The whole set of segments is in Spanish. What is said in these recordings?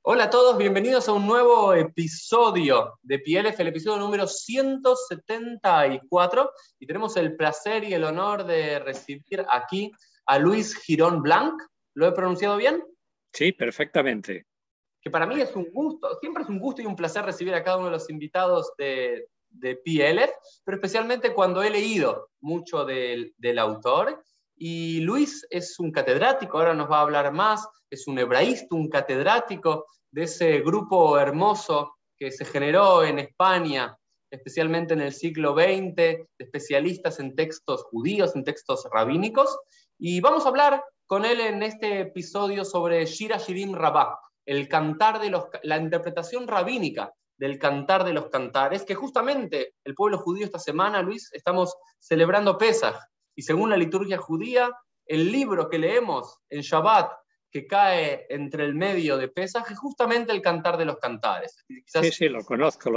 Hola a todos, bienvenidos a un nuevo episodio de PLF, el episodio número 174, y tenemos el placer y el honor de recibir aquí a Luis Girón Blanc. ¿Lo he pronunciado bien? Sí, perfectamente. Que para mí es un gusto, siempre es un gusto y un placer recibir a cada uno de los invitados de PLF, pero especialmente cuando he leído mucho del autor. Y Luis es un catedrático, ahora nos va a hablar más, es un hebraísta, un catedrático de ese grupo hermoso que se generó en España, especialmente en el siglo XX, de especialistas en textos judíos, en textos rabínicos. Y vamos a hablar con él en este episodio sobre Shir HaShirim Rabbah, el cantar de la interpretación rabínica del cantar de los cantares, que justamente el pueblo judío esta semana, Luis, estamos celebrando Pesaj, y según la liturgia judía, el libro que leemos en Shabbat, que cae entre el medio de Pesaj, es justamente el cantar de los cantares. Quizás, sí, lo conozco.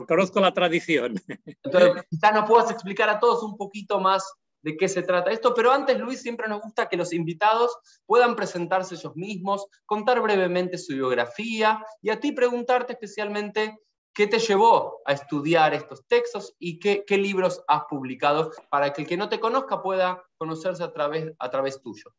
Conozco la tradición. Entonces, quizás nos puedas explicar a todos un poquito más de qué se trata esto, pero antes, Luis, siempre nos gusta que los invitados puedan presentarse ellos mismos, contar brevemente su biografía y a ti preguntarte especialmente qué te llevó a estudiar estos textos y qué libros has publicado para que el que no te conozca pueda conocerse a través tuyo.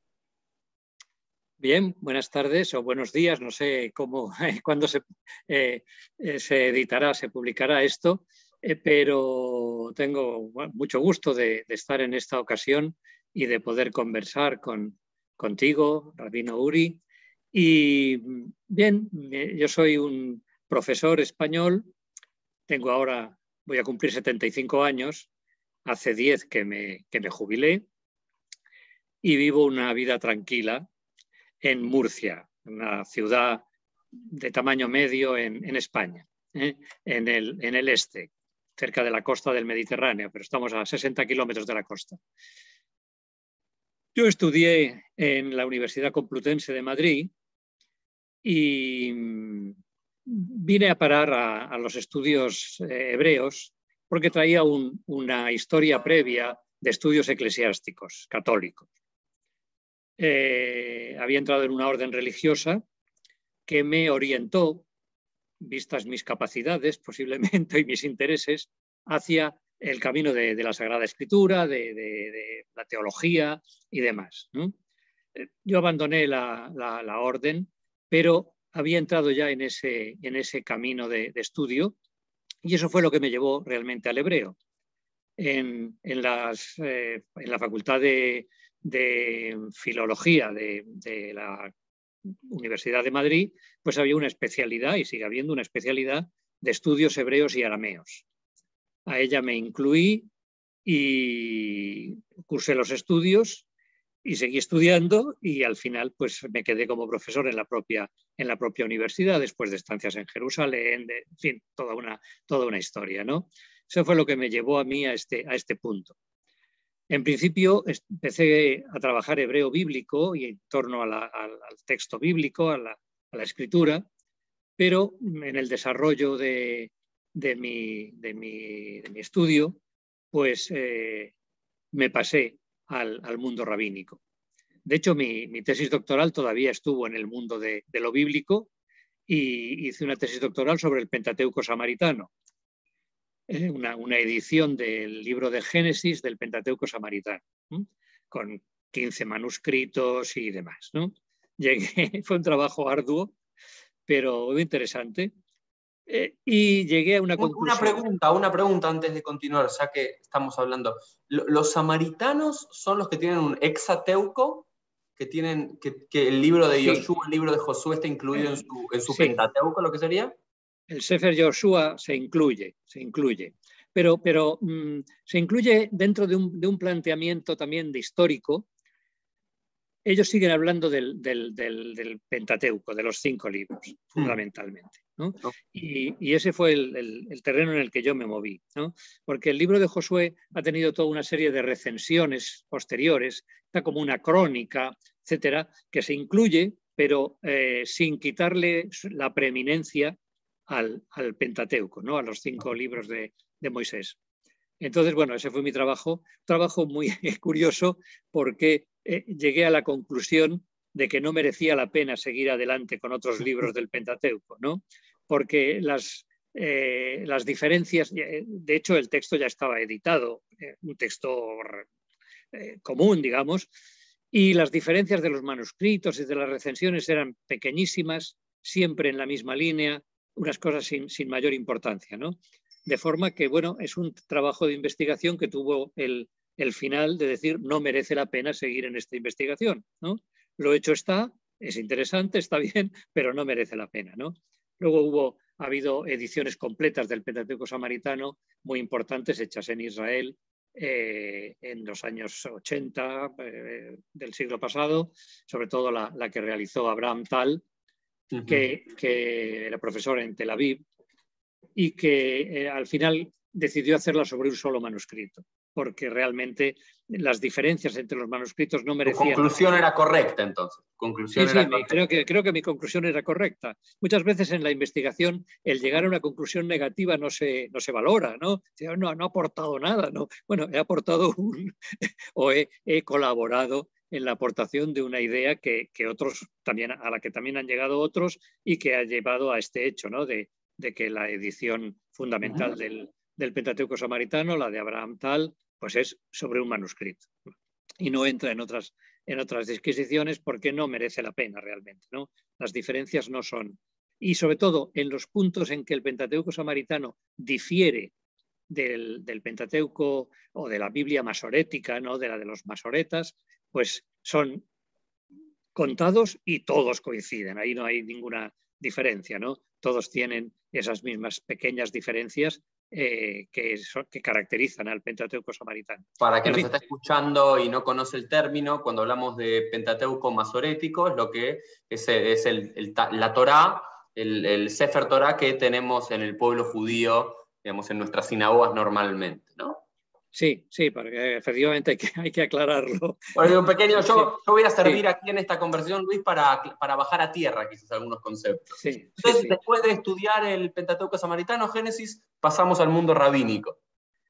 Bien, buenas tardes o buenos días, no sé cuándo se editará, se publicará esto. Pero tengo mucho gusto de estar en esta ocasión y de poder conversar contigo, Rabino Uri. Y bien, yo soy un profesor español, voy a cumplir 75 años, hace 10 que me jubilé y vivo una vida tranquila en Murcia, una ciudad de tamaño medio en España, en el este, cerca de la costa del Mediterráneo, pero estamos a 60 kilómetros de la costa. Yo estudié en la Universidad Complutense de Madrid y vine a parar a los estudios hebreos porque traía una historia previa de estudios eclesiásticos católicos. Había entrado en una orden religiosa que me orientó, vistas mis capacidades posiblemente y mis intereses, hacia el camino de la Sagrada Escritura, de la teología y demás, ¿no? Yo abandoné la orden, pero había entrado ya en ese camino de estudio, y eso fue lo que me llevó realmente al hebreo. En la Facultad de Filología de la Universidad de Madrid, pues había una especialidad, y sigue habiendo una especialidad, de estudios hebreos y arameos. A ella me incluí y cursé los estudios y seguí estudiando, y al final pues me quedé como profesor en la propia universidad, después de estancias en Jerusalén, en fin, toda una historia, ¿no? Eso fue lo que me llevó a mí a este punto. En principio empecé a trabajar hebreo bíblico y en torno al texto bíblico, a la escritura, pero en el desarrollo de mi estudio, pues me pasé al mundo rabínico. De hecho, mi tesis doctoral todavía estuvo en el mundo de lo bíblico, y hice una tesis doctoral sobre el Pentateuco samaritano. Una edición del libro de Génesis del Pentateuco samaritano, con 15 manuscritos y demás, ¿no? Fue un trabajo arduo, pero muy interesante. Y llegué a una conclusión. Una pregunta antes de continuar, ya que estamos hablando. ¿Los samaritanos son los que tienen un hexateuco? ¿Que tienen que el libro de Yoshua, el libro de Josué, está incluido en su Pentateuco, lo que sería? El Sefer Yoshua se incluye, pero se incluye dentro de un planteamiento también de histórico. Ellos siguen hablando del Pentateuco, de los 5 libros, fundamentalmente, ¿no? Y ese fue el terreno en el que yo me moví, ¿no? Porque el libro de Josué ha tenido toda una serie de recensiones posteriores, está como una crónica, etcétera, que se incluye, pero sin quitarle la preeminencia al Pentateuco, ¿no? A los 5 libros de Moisés. Entonces, bueno, ese fue mi trabajo muy curioso, porque llegué a la conclusión de que no merecía la pena seguir adelante con otros libros del Pentateuco, ¿no? Porque las diferencias, de hecho el texto ya estaba editado, un texto común, digamos, y las diferencias de los manuscritos y de las recensiones eran pequeñísimas, siempre en la misma línea, unas cosas sin mayor importancia, ¿no? De forma que, bueno, es un trabajo de investigación que tuvo el final de decir no merece la pena seguir en esta investigación, ¿no? Lo hecho está, es interesante, está bien, pero no merece la pena, ¿no? Luego ha habido ediciones completas del Pentateuco samaritano muy importantes hechas en Israel en los años 80 del siglo pasado, sobre todo la que realizó Abraham Tal, que era profesor en Tel Aviv, y que al final decidió hacerla sobre un solo manuscrito, porque realmente las diferencias entre los manuscritos no merecían... Tu conclusión era correcta, entonces. Creo que mi conclusión era correcta. Muchas veces en la investigación el llegar a una conclusión negativa no se valora, ¿no? No ha aportado nada, ¿no? Bueno, he aportado o he colaborado en la aportación de una idea que otros también, a la que también han llegado otros y que ha llevado a este hecho, ¿no? De que la edición fundamental del Pentateuco samaritano, la de Abraham Tal, pues es sobre un manuscrito y no entra en otras disquisiciones porque no merece la pena realmente, ¿no? Las diferencias no son. Y sobre todo en los puntos en que el Pentateuco samaritano difiere del Pentateuco o de la Biblia masorética, ¿no? De la de los masoretas, pues son contados y todos coinciden. Ahí no hay ninguna diferencia, ¿no? Todos tienen esas mismas pequeñas diferencias que caracterizan al Pentateuco samaritano. Para quien nos está escuchando y no conoce el término, cuando hablamos de Pentateuco masorético, es lo que es la Torá, el Sefer Torá que tenemos en el pueblo judío, digamos, en nuestras sinagogas normalmente, ¿no? Sí, porque efectivamente hay que aclararlo. Bueno, un pequeño, yo voy a servir aquí en esta conversación, Luis, para bajar a tierra quizás algunos conceptos. Entonces, después de estudiar el Pentateuco samaritano, Génesis, pasamos al mundo rabínico.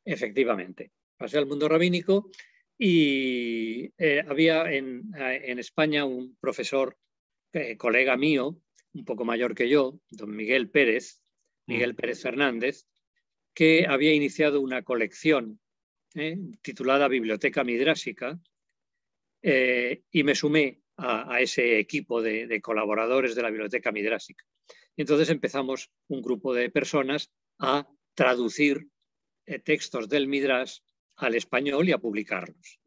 Efectivamente, pasé al mundo rabínico y había en España un profesor, colega mío, un poco mayor que yo, don Miguel Pérez Fernández, que había iniciado una colección titulada Biblioteca Midrásica, y me sumé a ese equipo de colaboradores de la Biblioteca Midrásica. Y entonces empezamos un grupo de personas a traducir textos del Midrash al español y a publicarlos.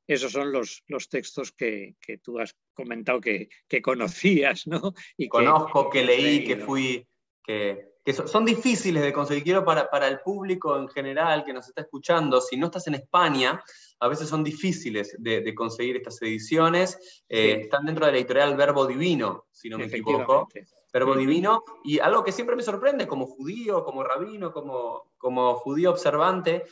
Esos son los textos que tú has comentado que conocías, ¿no? Y conozco, que leí, que fui... que son difíciles de conseguir. Quiero para el público en general que nos está escuchando, si no estás en España, a veces son difíciles de conseguir estas ediciones. Están dentro de la editorial Verbo Divino, si no me equivoco. Verbo Divino, y algo que siempre me sorprende como judío, como rabino, como judío observante,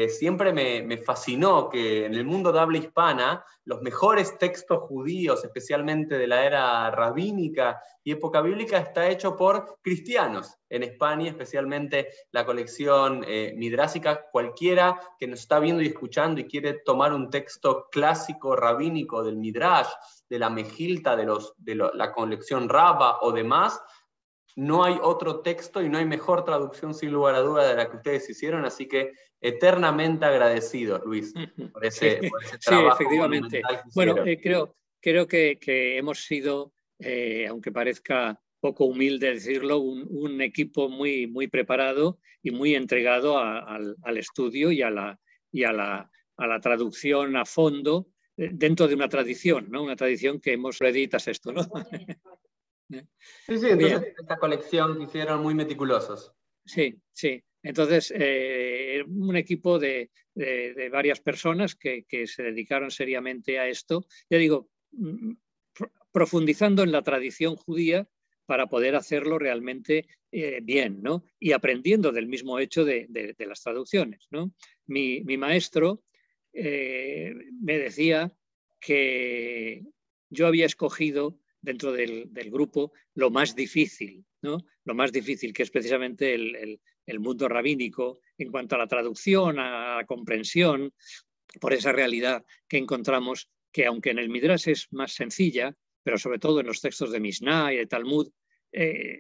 siempre me fascinó que en el mundo de habla hispana los mejores textos judíos, especialmente de la era rabínica y época bíblica, está hecho por cristianos en España, especialmente la colección midrásica. Cualquiera que nos está viendo y escuchando y quiere tomar un texto clásico rabínico del Midrash, de la Mejilta, de la colección Rabba o demás, no hay otro texto y no hay mejor traducción sin lugar a duda de la que ustedes hicieron, así que eternamente agradecidos, Luis, por ese trabajo. Sí, efectivamente. Bueno, creo que hemos sido, aunque parezca poco humilde decirlo, un equipo muy preparado y muy entregado al estudio y a la traducción a fondo dentro de una tradición, ¿no? Una tradición que hemos editas esto, ¿no? Sí, entonces esta colección que hicieron muy meticulosos. Sí. Entonces, un equipo de varias personas que se dedicaron seriamente a esto, ya digo, profundizando en la tradición judía para poder hacerlo realmente bien, ¿no? Y aprendiendo del mismo hecho de las traducciones, ¿no? Mi maestro me decía que yo había escogido dentro del grupo lo más difícil, ¿no? Lo más difícil, que es precisamente el mundo rabínico en cuanto a la traducción, a la comprensión, por esa realidad que encontramos que aunque en el Midrash es más sencilla, pero sobre todo en los textos de Mishnah y de Talmud,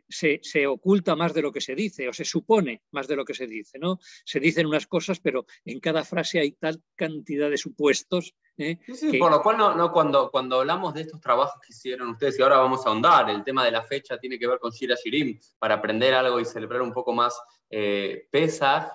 se oculta más de lo que se dice o se supone más de lo que se dice, ¿no? Se dicen unas cosas, pero en cada frase hay tal cantidad de supuestos. Sí, por lo cual cuando hablamos de estos trabajos que hicieron ustedes, y ahora vamos a ahondar, el tema de la fecha tiene que ver con Shira Shirim, para aprender algo y celebrar un poco más Pesaj.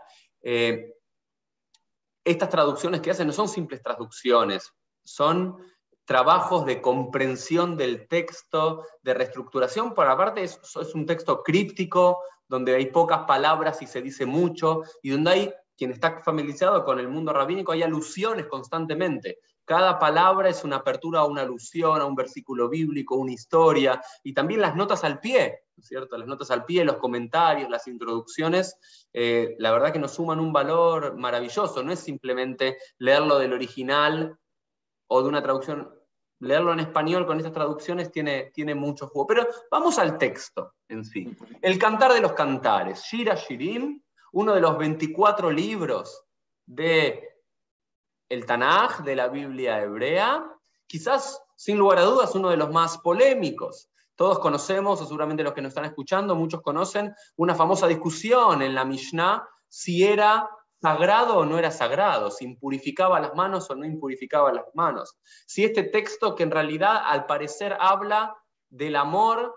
Estas traducciones que hacen no son simples traducciones, son trabajos de comprensión del texto, de reestructuración, por aparte es un texto críptico, donde hay pocas palabras y se dice mucho, y donde hay, quien está familiarizado con el mundo rabínico, hay alusiones constantemente. Cada palabra es una apertura a una alusión, a un versículo bíblico, una historia, y también las notas al pie, ¿no es cierto? Las notas al pie, los comentarios, las introducciones, la verdad que nos suman un valor maravilloso. No es simplemente leerlo del original o de una traducción. Leerlo en español con estas traducciones tiene mucho juego. Pero vamos al texto en sí. El Cantar de los Cantares, Shira Shirim, uno de los 24 libros de el Tanaj, de la Biblia hebrea, quizás, sin lugar a dudas, uno de los más polémicos. Todos conocemos, o seguramente los que nos están escuchando, muchos conocen una famosa discusión en la Mishnah si era sagrado o no era sagrado, si impurificaba las manos o no impurificaba las manos. Si este texto, que en realidad al parecer habla del amor,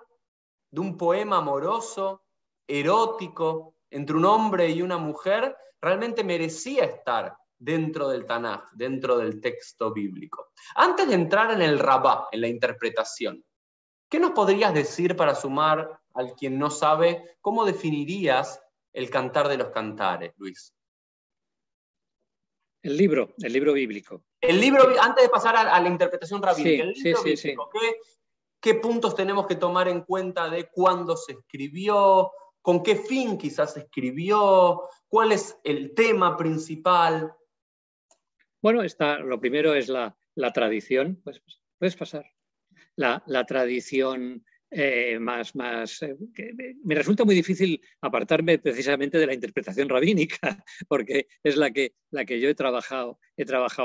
de un poema amoroso, erótico, entre un hombre y una mujer, realmente merecía estar dentro del Tanaj, dentro del texto bíblico. Antes de entrar en el rabá, en la interpretación, ¿qué nos podrías decir para sumar al quien no sabe cómo definirías el Cantar de los Cantares, Luis? El libro bíblico. El libro, antes de pasar a la interpretación rabínica, el libro bíblico, sí. ¿qué puntos tenemos que tomar en cuenta de cuándo se escribió, con qué fin quizás se escribió, cuál es el tema principal? Bueno, lo primero es la tradición, pues puedes pasar. La tradición que me resulta muy difícil apartarme precisamente de la interpretación rabínica, porque es la que yo he trabajado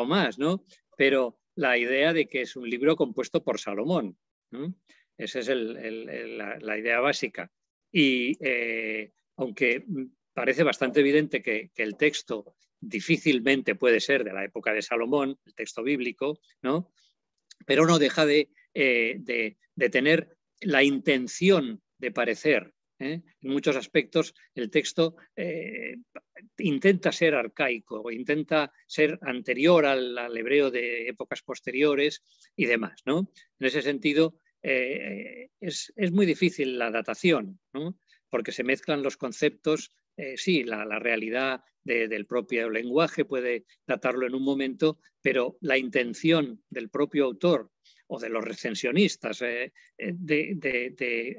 más, ¿no? Pero la idea de que es un libro compuesto por Salomón, ¿no? Esa es la idea básica. Y aunque parece bastante evidente que el texto difícilmente puede ser de la época de Salomón, el texto bíblico, ¿no? Pero no deja de tener la intención de parecer. En muchos aspectos el texto intenta ser arcaico, intenta ser anterior al hebreo de épocas posteriores y demás, ¿no? En ese sentido, es muy difícil la datación, ¿no? Porque se mezclan los conceptos. Sí, la realidad del propio lenguaje puede datarlo en un momento, pero la intención del propio autor o de los recensionistas de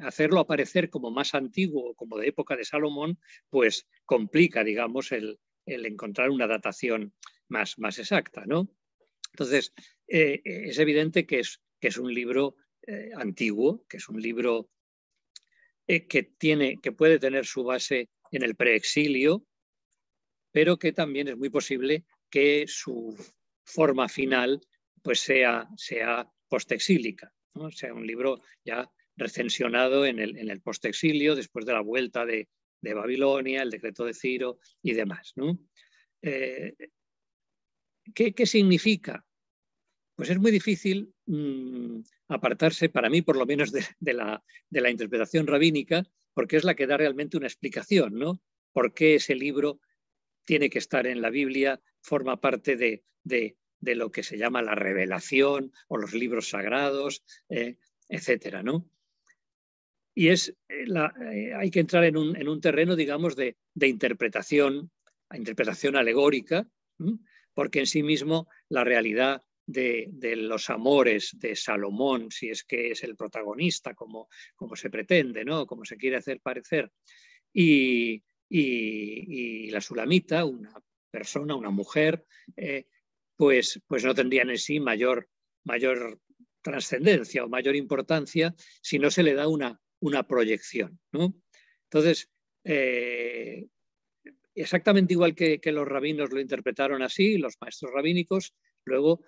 hacerlo aparecer como más antiguo, como de época de Salomón, pues complica, digamos, el encontrar una datación más exacta, ¿no? Entonces, es evidente que es un libro antiguo, que es un libro que puede tener su base en el preexilio, pero que también es muy posible que su forma final pues sea postexílica, ¿no? O sea, un libro ya recensionado en el postexilio, después de la vuelta de Babilonia, el decreto de Ciro y demás, ¿no? ¿Qué significa? Pues es muy difícil apartarse, para mí por lo menos, de la interpretación rabínica, porque es la que da realmente una explicación, ¿no? ¿Por qué ese libro tiene que estar en la Biblia, forma parte de lo que se llama la revelación o los libros sagrados, etcétera, ¿no? Y hay que entrar en un terreno, digamos, de interpretación alegórica, ¿sí? Porque en sí mismo la realidad de los amores de Salomón, si es que es el protagonista, como se pretende, ¿no? Como se quiere hacer parecer, y la Sulamita, una persona, una mujer, pues no tendrían en sí mayor trascendencia o mayor importancia si no se le da una proyección, ¿no? Entonces, exactamente igual que los rabinos lo interpretaron así, los maestros rabínicos, Luego,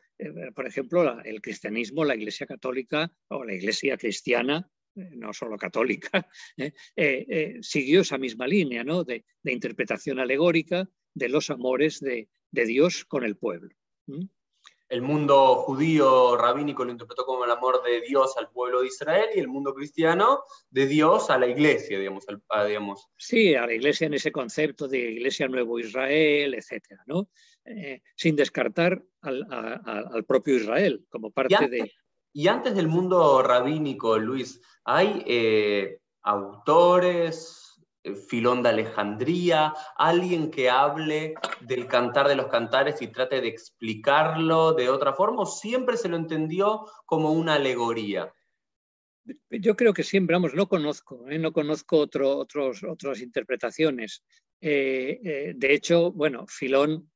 por ejemplo, el cristianismo, la Iglesia católica o la Iglesia cristiana, no solo católica, siguió esa misma línea, ¿no? de interpretación alegórica de los amores de Dios con el pueblo. El mundo judío rabínico lo interpretó como el amor de Dios al pueblo de Israel y el mundo cristiano de Dios a la iglesia, digamos. Sí, a la iglesia en ese concepto de Iglesia Nuevo Israel, etcétera, ¿no? Sin descartar al propio Israel como parte de... Y antes del mundo rabínico, Luis, ¿hay autores, Filón de Alejandría, alguien que hable del Cantar de los Cantares y trate de explicarlo de otra forma, o siempre se lo entendió como una alegoría? Yo creo que siempre, vamos, no conozco otras interpretaciones. De hecho, bueno, Filón,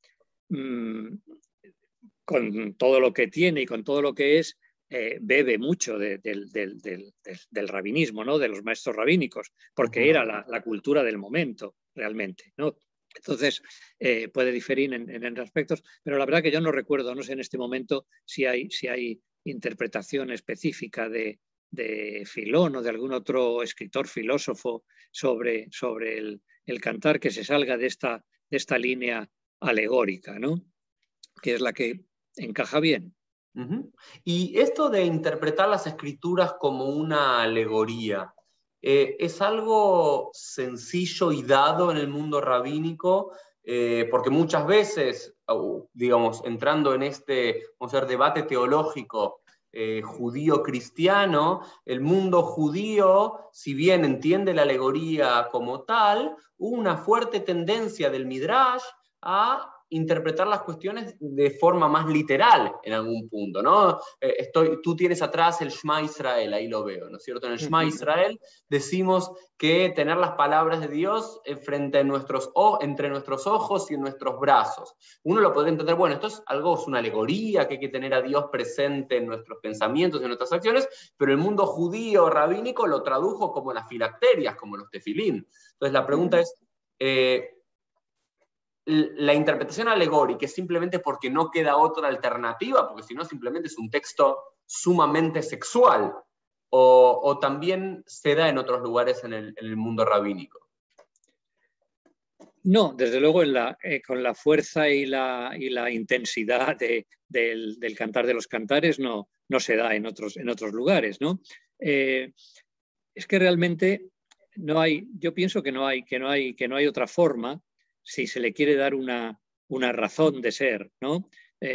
con todo lo que tiene y con todo lo que es, bebe mucho del rabinismo, ¿no? De los maestros rabínicos, porque era la cultura del momento, realmente, ¿no? Entonces, puede diferir en aspectos, pero la verdad que yo no recuerdo, no sé en este momento si hay interpretación específica de Filón o de algún otro escritor filósofo sobre el cantar que se salga de esta línea alegórica, ¿no? Que es la que encaja bien. Y esto de interpretar las escrituras como una alegoría, ¿es algo sencillo y dado en el mundo rabínico? Porque muchas veces, digamos, entrando en este, vamos a ver, debate teológico judío-cristiano, el mundo judío, si bien entiende la alegoría como tal, hubo una fuerte tendencia del Midrash a interpretar las cuestiones de forma más literal en algún punto, ¿no? Tú tienes atrás el Shema Israel, ahí lo veo, ¿no es cierto? En el Shema Israel decimos que tener las palabras de Dios entre nuestros ojos y en nuestros brazos. Uno lo podría entender, bueno, esto es una alegoría, que hay que tener a Dios presente en nuestros pensamientos y en nuestras acciones, pero el mundo judío rabínico lo tradujo como las filacterias, como los tefilín. Entonces la pregunta es, la interpretación alegórica es simplemente porque no queda otra alternativa, porque si no simplemente es un texto sumamente sexual, o también se da en otros lugares en el mundo rabínico. No, desde luego con la fuerza y la intensidad del cantar de los cantares no se da en otros lugares, ¿no? Es que realmente yo pienso que no hay otra forma, si se le quiere dar una razón de ser, ¿no?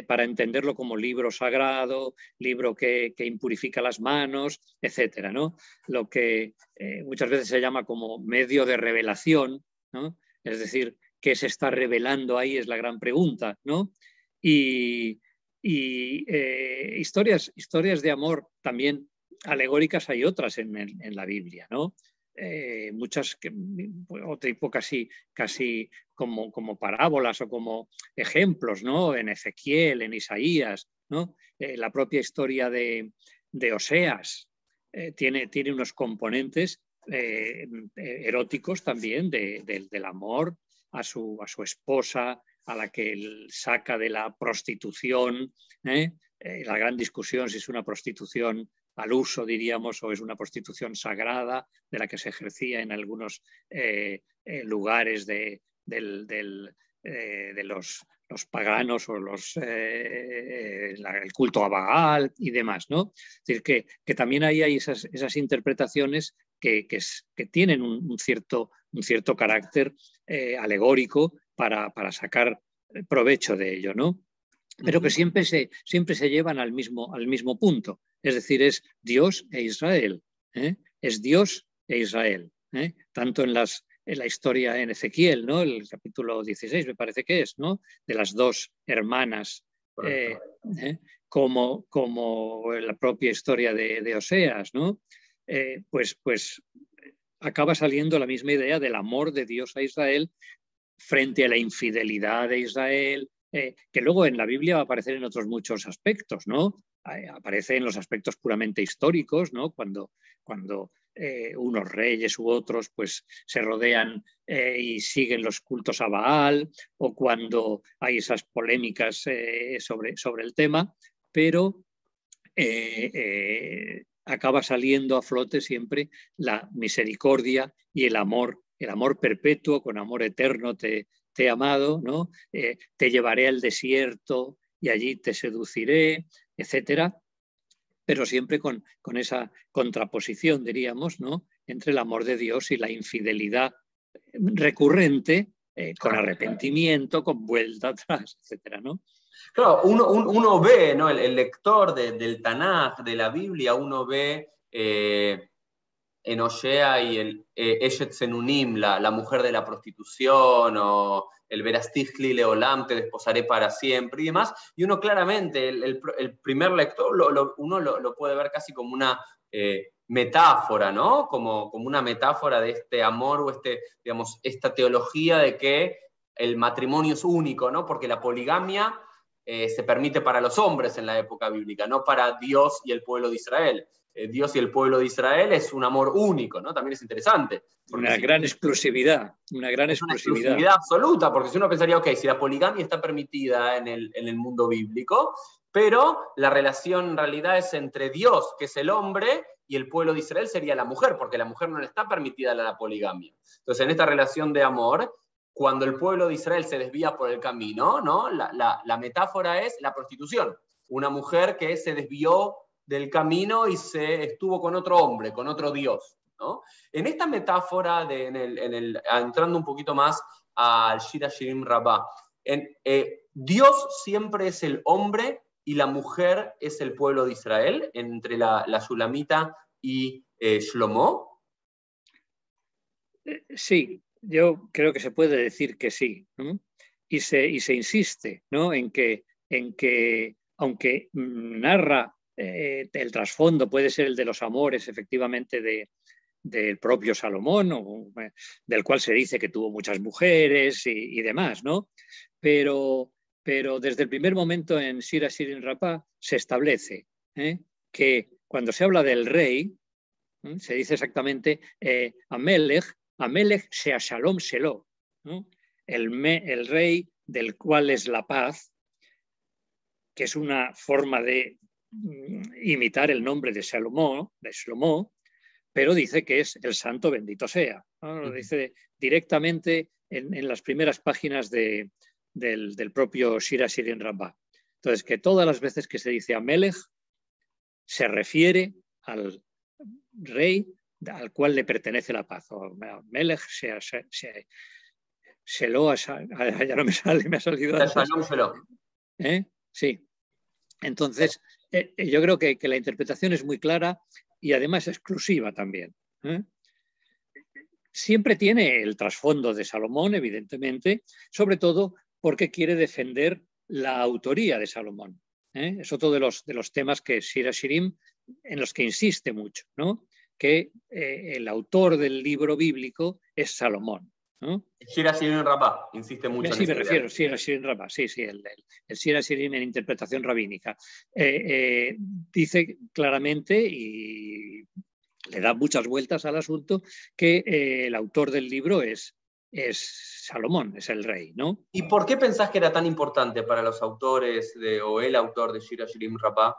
Para entenderlo como libro sagrado, libro que impurifica las manos, etcétera, ¿no? Lo que muchas veces se llama como medio de revelación, ¿no? Es decir, ¿qué se está revelando ahí? Es la gran pregunta, ¿no? Y historias de amor también alegóricas hay otras en la Biblia, ¿no? Muchas, tipo casi como parábolas o como ejemplos, ¿no? En Ezequiel, en Isaías, ¿no? La propia historia de Oseas tiene unos componentes eróticos también del amor a su esposa, a la que él saca de la prostitución, la gran discusión si es una prostitución al uso, diríamos, o es una prostitución sagrada de la que se ejercía en algunos lugares de los paganos o el culto a Baal y demás, ¿no? Es decir, que también ahí hay esas interpretaciones que tienen un cierto carácter alegórico para sacar provecho de ello, ¿no? Pero que siempre se llevan al mismo punto. Es decir, es Dios e Israel. Es Dios e Israel. Tanto en la historia en Ezequiel, ¿no? El capítulo 16 me parece que es, ¿no? De las dos hermanas, como la propia historia de Oseas, ¿no? Pues acaba saliendo la misma idea del amor de Dios a Israel frente a la infidelidad de Israel, que luego en la Biblia va a aparecer en otros muchos aspectos, ¿no? Aparece en los aspectos puramente históricos, ¿no? Cuando unos reyes u otros pues se rodean y siguen los cultos a Baal, o cuando hay esas polémicas sobre el tema, pero acaba saliendo a flote siempre la misericordia y el amor perpetuo, con amor eterno te he amado, ¿no? Te llevaré al desierto y allí te seduciré, etcétera, pero siempre con esa contraposición, diríamos, ¿no? Entre el amor de Dios y la infidelidad recurrente, con arrepentimiento, con vuelta atrás, etcétera, ¿no? Claro, uno ve, ¿no? El lector del Tanaj, de la Biblia, uno ve en Osea y el Eshet Senunim, la mujer de la prostitución, o el Verastijli Leolam, te desposaré para siempre y demás, y uno claramente, el primer lector, uno lo puede ver casi como una metáfora, ¿no? Como una metáfora de este amor o digamos, esta teología de que el matrimonio es único, ¿no? Porque la poligamia se permite para los hombres en la época bíblica, no para Dios y el pueblo de Israel. Dios y el pueblo de Israel es un amor único, ¿no? También es interesante. Una gran exclusividad, una gran exclusividad. Exclusividad absoluta, porque si uno pensaría, ok, si la poligamia está permitida en el mundo bíblico, pero la relación en realidad es entre Dios, que es el hombre, y el pueblo de Israel sería la mujer, porque la mujer no le está permitida la poligamia. Entonces, en esta relación de amor, cuando el pueblo de Israel se desvía por el camino, ¿no? La metáfora es la prostitución. Una mujer que se desvió del camino y se estuvo con otro hombre, con otro Dios, ¿no? En esta metáfora, entrando un poquito más al Shir HaShirim Rabbah, Dios siempre es el hombre y la mujer es el pueblo de Israel, entre la Shulamita y Shlomo. Sí, yo creo que se puede decir que sí, ¿no? Y se insiste, ¿no? en que aunque narra el trasfondo, puede ser el de los amores, efectivamente, del propio Salomón, del cual se dice que tuvo muchas mujeres y demás, ¿no? Pero desde el primer momento en Shir HaShirim Rabbah se establece que cuando se habla del rey, se dice exactamente Amelech sea Shalom Shelo, ¿no? El rey del cual es la paz, que es una forma de imitar el nombre de Shlomo, pero dice que es el santo bendito sea, ¿no? Lo dice directamente en las primeras páginas del propio Shir HaShirim Rabbah. Entonces, que todas las veces que se dice Amelech se refiere al rey al cual le pertenece la paz. O Melech Shelo, ya no me sale, me ha salido antes. Sí. Entonces, yo creo que la interpretación es muy clara y además exclusiva también. Siempre tiene el trasfondo de Salomón, evidentemente, sobre todo porque quiere defender la autoría de Salomón. Es otro de los temas que Shir HaShirim, en los que insiste mucho, ¿no? Que el autor del libro bíblico es Salomón, ¿no? Shir HaShirim Rabbah insiste mucho en Sí, eso. me refiero, Shir HaShirim Rabbah, sí, el Shir HaShirim en interpretación rabínica. Dice claramente y le da muchas vueltas al asunto que el autor del libro es Salomón, es el rey, ¿no? ¿Y por qué pensás que era tan importante para los autores o el autor de Shir HaShirim Rabbah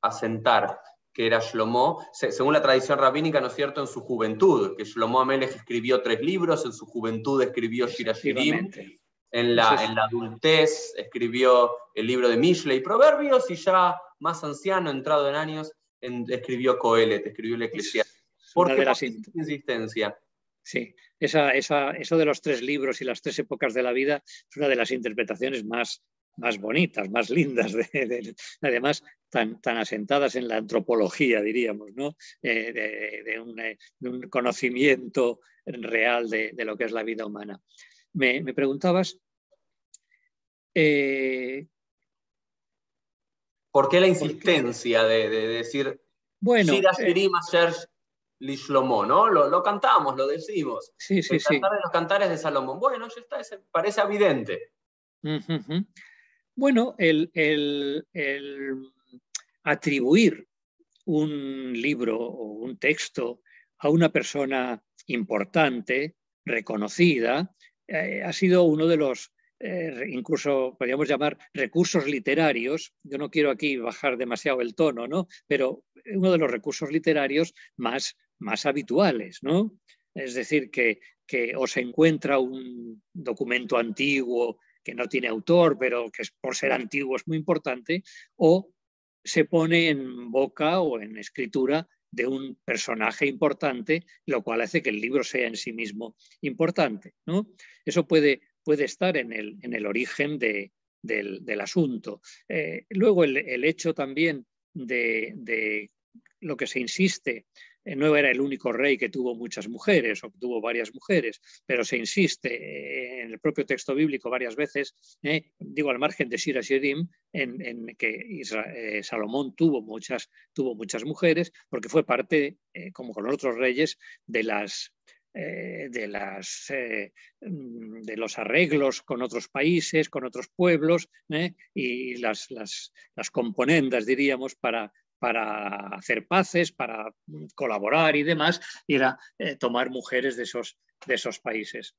asentar que era Shlomo, según la tradición rabínica, ¿no es cierto?, en su juventud, que Shlomo Amelech escribió 3 libros, en su juventud escribió Shir HaShirim, en la adultez escribió el libro de Mishlei y Proverbios, y ya más anciano, entrado en años, escribió Coelet, escribió el Eclesiastés. ¿Por qué insistencia? Sí, eso de los 3 libros y las 3 épocas de la vida es una de las interpretaciones más bonitas, más lindas, además tan asentadas en la antropología, diríamos, ¿no? De un conocimiento real de lo que es la vida humana. Me preguntabas... ¿por qué la insistencia de decir bueno, Shir HaShirim Asher Shlomo, ¿no? Lo cantamos, lo decimos. Sí. Cantar de los cantares de Salomón. Bueno, ya está, parece evidente. Bueno, el atribuir un libro o un texto a una persona importante, reconocida, ha sido uno de los, incluso podríamos llamar recursos literarios. Yo no quiero aquí bajar demasiado el tono, ¿no? Pero uno de los recursos literarios más habituales, ¿no? Es decir, que o se encuentra un documento antiguo que no tiene autor, pero que por ser antiguo es muy importante, o se pone en boca o en escritura de un personaje importante, lo cual hace que el libro sea en sí mismo importante, ¿no? Eso puede estar en el origen del asunto. Luego el hecho también de lo que se insiste, no era el único rey que tuvo muchas mujeres o que tuvo varias mujeres, pero se insiste en el propio texto bíblico varias veces, digo al margen de Shir HaShirim, en que Salomón tuvo muchas mujeres, porque fue parte, como con otros reyes, de los arreglos con otros países, con otros pueblos, y las componendas, diríamos, para hacer paces, para colaborar y demás, y era tomar mujeres de esos países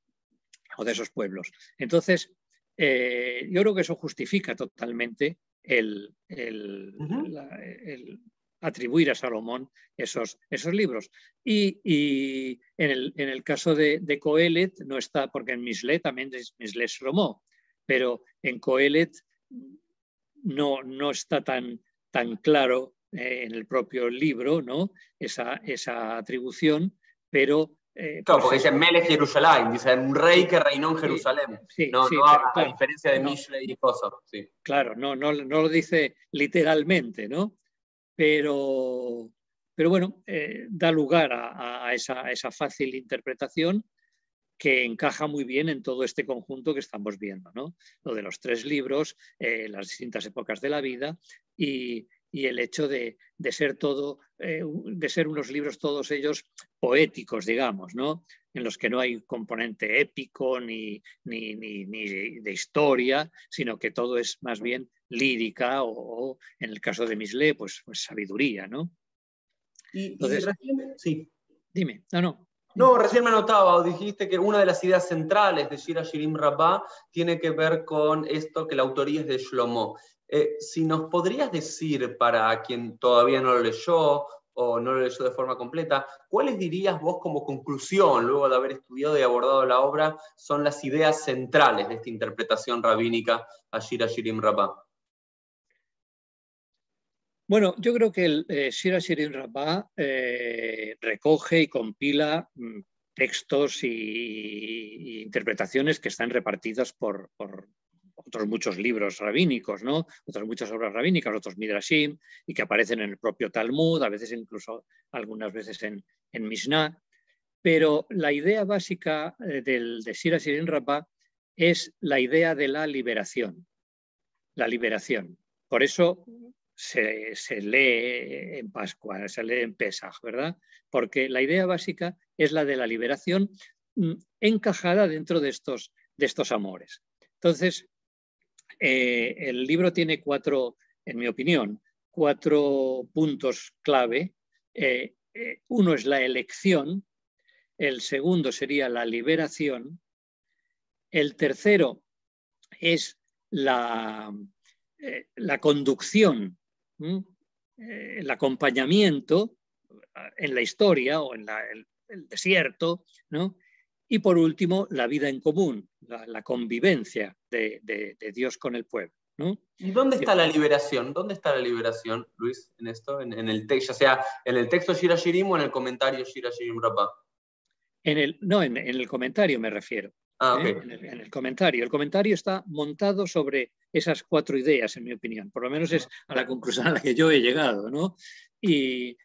o de esos pueblos. Entonces, yo creo que eso justifica totalmente el atribuir a Salomón esos libros. Y en el caso de Coelet no está, porque en Mishle también es Mishle Shlomo, pero en Coelet no está tan claro en el propio libro, ¿no? esa atribución, pero... Claro, porque dice Melech Jerusalén, dice un rey que reinó en Jerusalén. Sí, No, sí, no pero a claro, diferencia de no, Mishle y cosas. Sí. claro, no lo dice literalmente, ¿no? Pero bueno, da lugar a esa fácil interpretación que encaja muy bien en todo este conjunto que estamos viendo, ¿no? Lo de los 3 libros, las distintas épocas de la vida y el hecho de ser todo, de ser unos libros todos ellos poéticos, digamos, ¿no? En los que no hay componente épico ni de historia, sino que todo es más bien lírica o en el caso de Mishle, pues sabiduría, ¿no? Y recién, sí. Dime, no. No, recién me notaba, o dijiste que una de las ideas centrales de Shir HaShirim Rabbah tiene que ver con esto, que la autoría es de Shlomo. Si nos podrías decir, para quien todavía no lo leyó o no lo leyó de forma completa, ¿cuáles dirías vos como conclusión, luego de haber estudiado y abordado la obra, son las ideas centrales de esta interpretación rabínica a Shir HaShirim Rabbah? Bueno, yo creo que el Shir HaShirim Rabbah recoge y compila textos y interpretaciones que están repartidas por otros muchos libros rabínicos, ¿no? Otras muchas obras rabínicas, otros midrashim, y que aparecen en el propio Talmud, a veces incluso algunas veces en Mishnah. Pero la idea básica de Shir HaShirim Rabbah es la idea de la liberación. La liberación. Por eso se lee en Pascua, se lee en Pesaj, ¿verdad? Porque la idea básica es la de la liberación encajada dentro de estos amores. Entonces, el libro tiene 4, en mi opinión, 4 puntos clave. Uno es la elección, el segundo sería la liberación, el tercero es la conducción, el acompañamiento en la historia o en el desierto, ¿no? Y por último, la vida en común, la convivencia de Dios con el pueblo, ¿no? ¿Y dónde está la liberación? ¿Dónde está la liberación, Luis, en esto? En el texto, ya sea en el texto Shir HaShirim o en el comentario Shir HaShirim Rabbah. En el comentario me refiero. Okay. En el comentario. El comentario está montado sobre esas 4 ideas, en mi opinión. Por lo menos es a la conclusión a la que yo he llegado, ¿no? Y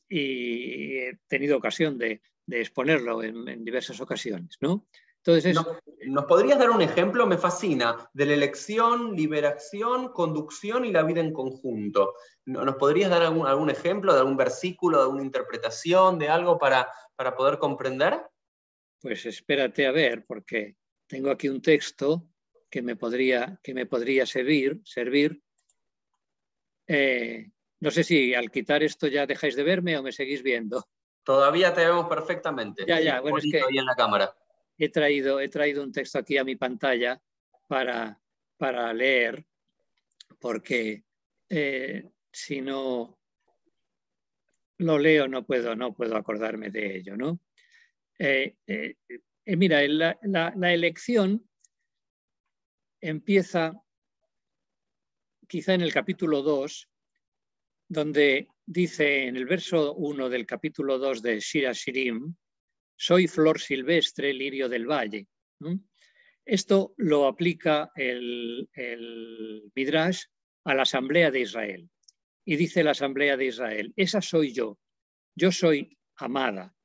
he tenido ocasión de exponerlo en diversas ocasiones, ¿no? Entonces, ¿Nos podrías dar un ejemplo? Me fascina, de la elección, liberación, conducción y la vida en conjunto. ¿Nos podrías dar algún ejemplo, de algún versículo, de alguna interpretación, de algo para poder comprender? Pues espérate a ver, porque tengo aquí un texto que me podría servir. No sé si al quitar esto ya dejáis de verme o me seguís viendo. Todavía te vemos perfectamente. Ya. Bueno, es que ahí en la cámara. he traído un texto aquí a mi pantalla para leer, porque si no lo leo no puedo acordarme de ello, ¿no? Mira, la elección empieza quizá en el capítulo 2, donde dice en el verso 1 del capítulo 2 de Shir Hashirim, soy flor silvestre, lirio del valle. ¿No? Esto lo aplica el Midrash a la Asamblea de Israel. Y dice la Asamblea de Israel, esa soy yo soy amada,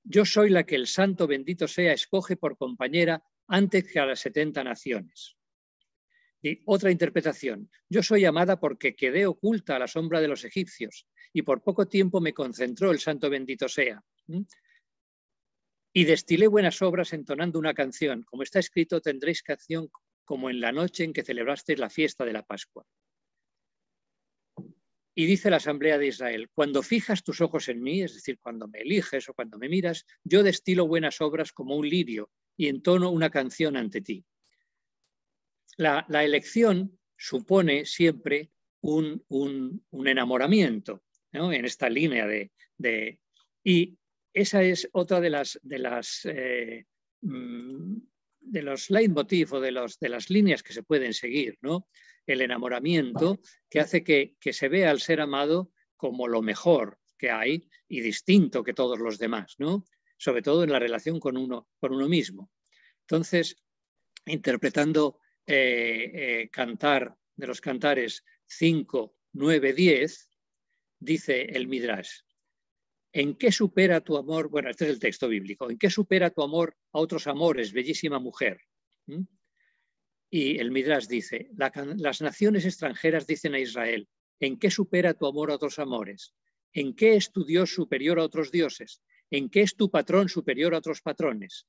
yo soy la que el Santo bendito sea escoge por compañera antes que a las 70 naciones. Y otra interpretación, yo soy amada porque quedé oculta a la sombra de los egipcios y por poco tiempo me concentró el Santo bendito sea. Y destilé buenas obras entonando una canción. Como está escrito, tendréis canción como en la noche en que celebrasteis la fiesta de la Pascua. Y dice la Asamblea de Israel, cuando fijas tus ojos en mí, es decir, cuando me eliges o cuando me miras, yo destilo buenas obras como un lirio y entono una canción ante ti. La elección supone siempre un enamoramiento, ¿no? En esta línea y esa es otra de los leitmotiv o de las líneas que se pueden seguir, ¿no? El enamoramiento que hace que se vea al ser amado como lo mejor que hay y distinto que todos los demás, ¿no? Sobre todo en la relación con uno mismo. Entonces, interpretando Cantar de los Cantares 5, 9, 10, dice el Midrash, ¿en qué supera tu amor? Bueno, este es el texto bíblico. ¿En qué supera tu amor a otros amores, bellísima mujer? Y el Midrash dice, las naciones extranjeras dicen a Israel, ¿en qué supera tu amor a otros amores? ¿En qué es tu Dios superior a otros dioses? ¿En qué es tu patrón superior a otros patrones?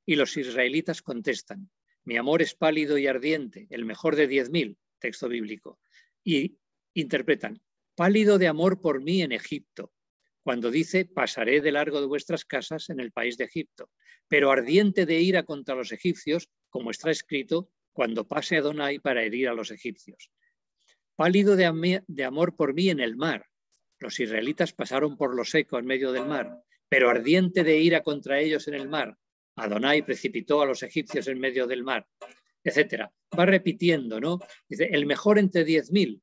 Y los israelitas contestan, mi amor es pálido y ardiente, el mejor de 10.000, texto bíblico. Y interpretan, pálido de amor por mí en Egipto, cuando dice, pasaré de largo de vuestras casas en el país de Egipto, pero ardiente de ira contra los egipcios, como está escrito, cuando pase Adonai para herir a los egipcios. Pálido de amor por mí en el mar. Los israelitas pasaron por lo seco en medio del mar, pero ardiente de ira contra ellos en el mar. Adonai precipitó a los egipcios en medio del mar, etc. Va repitiendo, ¿no? Dice, el mejor entre 10.000.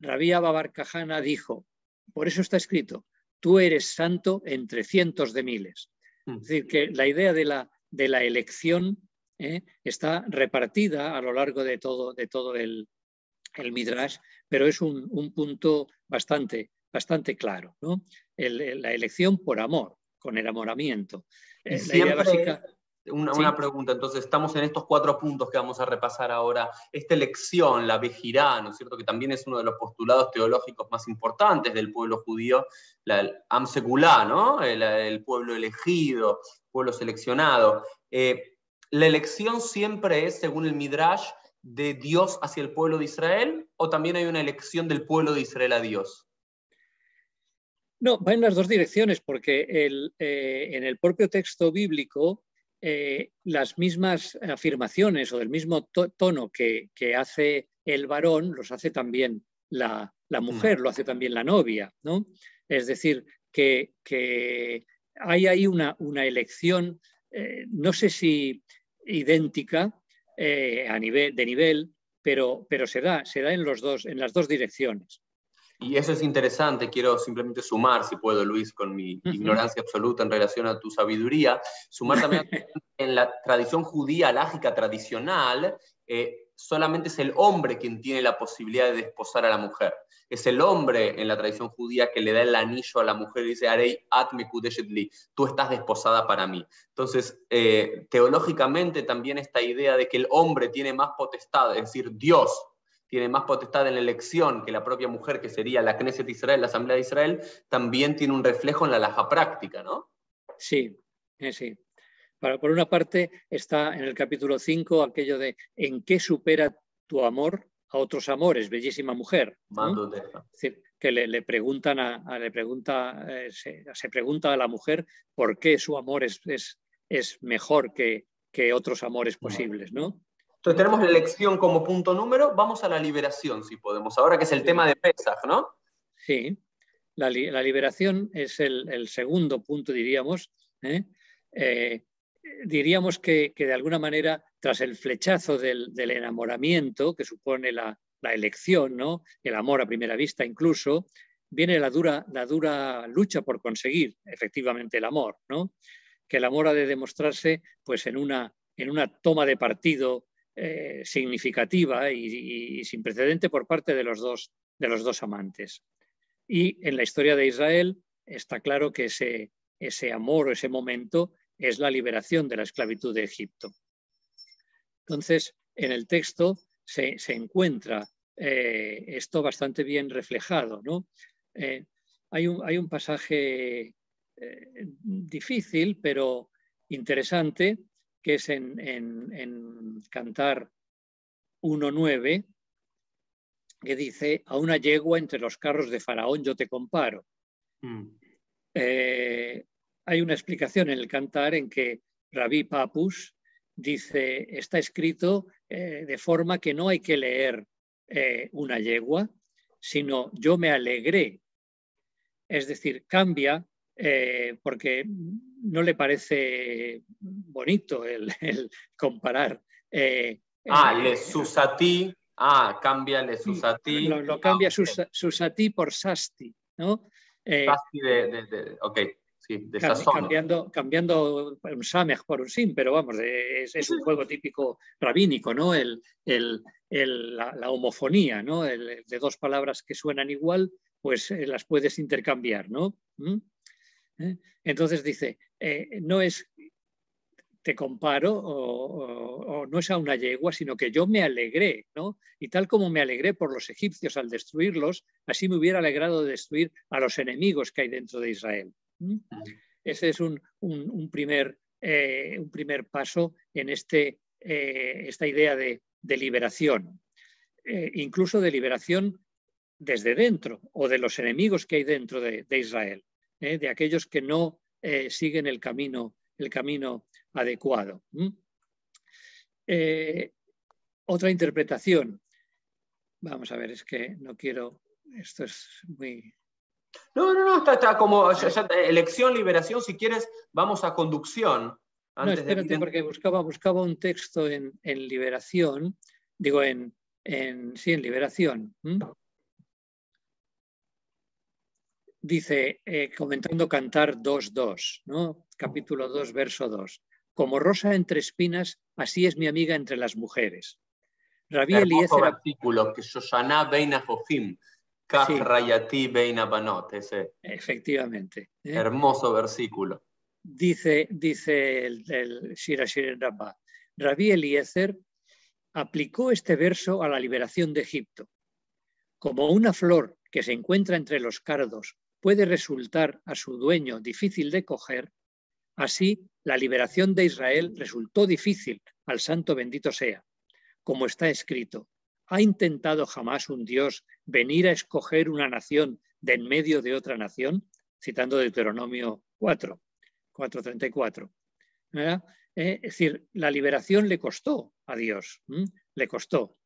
Rabí Abba bar Kahana dijo, por eso está escrito, tú eres santo entre cientos de miles. Es decir, que la idea de la elección está repartida a lo largo de todo el Midrash, pero es un punto bastante claro, ¿no? La elección por amor, con enamoramiento. Y la idea básica... Una pregunta, entonces estamos en estos 4 puntos que vamos a repasar ahora. Esta elección, la Bejirá, ¿no es cierto? Que también es uno de los postulados teológicos más importantes del pueblo judío, el Am Segulá, ¿no? El pueblo elegido, pueblo seleccionado. ¿La elección siempre es, según el Midrash, de Dios hacia el pueblo de Israel? ¿O también hay una elección del pueblo de Israel a Dios? No, va en las dos direcciones, porque en el propio texto bíblico las mismas afirmaciones o del mismo tono que hace el varón, los hace también la mujer, lo hace también la novia, ¿no? Es decir, que hay ahí una elección, no sé si idéntica de nivel, pero se da en las dos direcciones. Y eso es interesante, quiero simplemente sumar, si puedo, Luis, con mi ignorancia absoluta en relación a tu sabiduría, sumar también en la tradición judía alágica tradicional, solamente es el hombre quien tiene la posibilidad de desposar a la mujer. Es el hombre en la tradición judía que le da el anillo a la mujer y dice, Arei at mekudeshet li, tú estás desposada para mí. Entonces, teológicamente también esta idea de que el hombre tiene más potestad, es decir, Dios tiene más potestad en la elección que la propia mujer, que sería la Knesset Israel, la Asamblea de Israel, también tiene un reflejo en la halajá práctica, ¿no? Sí, sí. Por una parte está en el capítulo 5 aquello de ¿en qué supera tu amor a otros amores, bellísima mujer. Mando de Es decir, que le preguntan se pregunta a la mujer por qué su amor es mejor que otros amores posibles, ¿no? Entonces tenemos la elección como punto número, vamos a la liberación, si podemos, ahora que es el tema de Pesaj, ¿no? Sí, la liberación es el segundo punto, diríamos. Diríamos que de alguna manera, tras el flechazo del enamoramiento, que supone la elección, ¿no? El amor a primera vista incluso, viene la dura lucha por conseguir efectivamente el amor, ¿no? Que el amor ha de demostrarse pues, en una toma de partido significativa y sin precedente por parte de los dos amantes. Y en la historia de Israel está claro que ese amor o ese momento es la liberación de la esclavitud de Egipto. Entonces, en el texto se encuentra esto bastante bien reflejado, ¿no? Hay un pasaje difícil, pero interesante, que es en Cantar 1.9, que dice: a una yegua entre los carros de Faraón yo te comparo. Hay una explicación en el Cantar en que Rabí Papus dice, está escrito de forma que no hay que leer una yegua, sino yo me alegré. Es decir, cambia porque no le parece bonito el comparar. Le susatí, cambia le susatí. Lo cambia susatí por sasti, ¿no? Sasti ok. Sí, de sazón. Cambiando un samej por un sim, pero vamos, es un juego típico rabínico, ¿no? La homofonía, ¿no? De dos palabras que suenan igual, pues las puedes intercambiar, ¿no? Entonces dice, no es te comparo o no es a una yegua, sino que yo me alegré, ¿no? Y tal como me alegré por los egipcios al destruirlos, así me hubiera alegrado de destruir a los enemigos que hay dentro de Israel. Ese es un primer paso en esta idea de liberación, incluso de liberación desde dentro o de los enemigos que hay dentro de Israel, de aquellos que no siguen el camino adecuado. Otra interpretación. Vamos a ver, es que no quiero... Esto es muy... No, está como elección, liberación, si quieres, vamos a conducción. No, espérate, porque buscaba un texto en liberación, digo, en liberación. Dice, comentando Cantar 2.2, ¿no? Capítulo 2, verso 2. Como rosa entre espinas, así es mi amiga entre las mujeres. Rabí Eliezer... versículo, que Shoshaná beina Jofim, Kach Rayati beina Banot. Efectivamente. Hermoso versículo. Dice el Shir Hashirim Rabbah, Rabí Eliezer aplicó este verso a la liberación de Egipto. Como una flor que se encuentra entre los cardos puede resultar a su dueño difícil de coger, así la liberación de Israel resultó difícil al santo bendito sea. Como está escrito, ¿ha intentado jamás un Dios venir a escoger una nación de en medio de otra nación? Citando Deuteronomio 4:34. Es decir, la liberación le costó a Dios, le costó.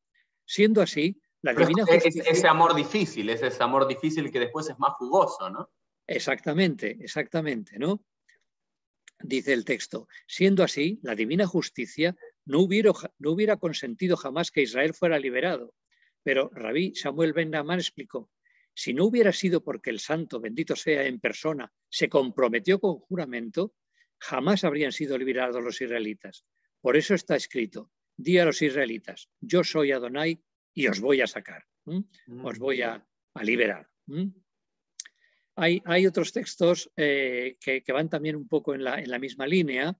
Siendo así, la divina justicia... Ese amor difícil, es ese amor difícil que después es más jugoso, ¿no? Exactamente, ¿no? Dice el texto, siendo así, la divina justicia no hubiera consentido jamás que Israel fuera liberado. Pero Rabí Samuel ben Nahman explicó, si no hubiera sido porque el santo, bendito sea en persona, se comprometió con juramento, jamás habrían sido liberados los israelitas. Por eso está escrito, di a los israelitas, yo soy Adonai y os voy a sacar, os voy a liberar. Hay otros textos que van también un poco en la misma línea.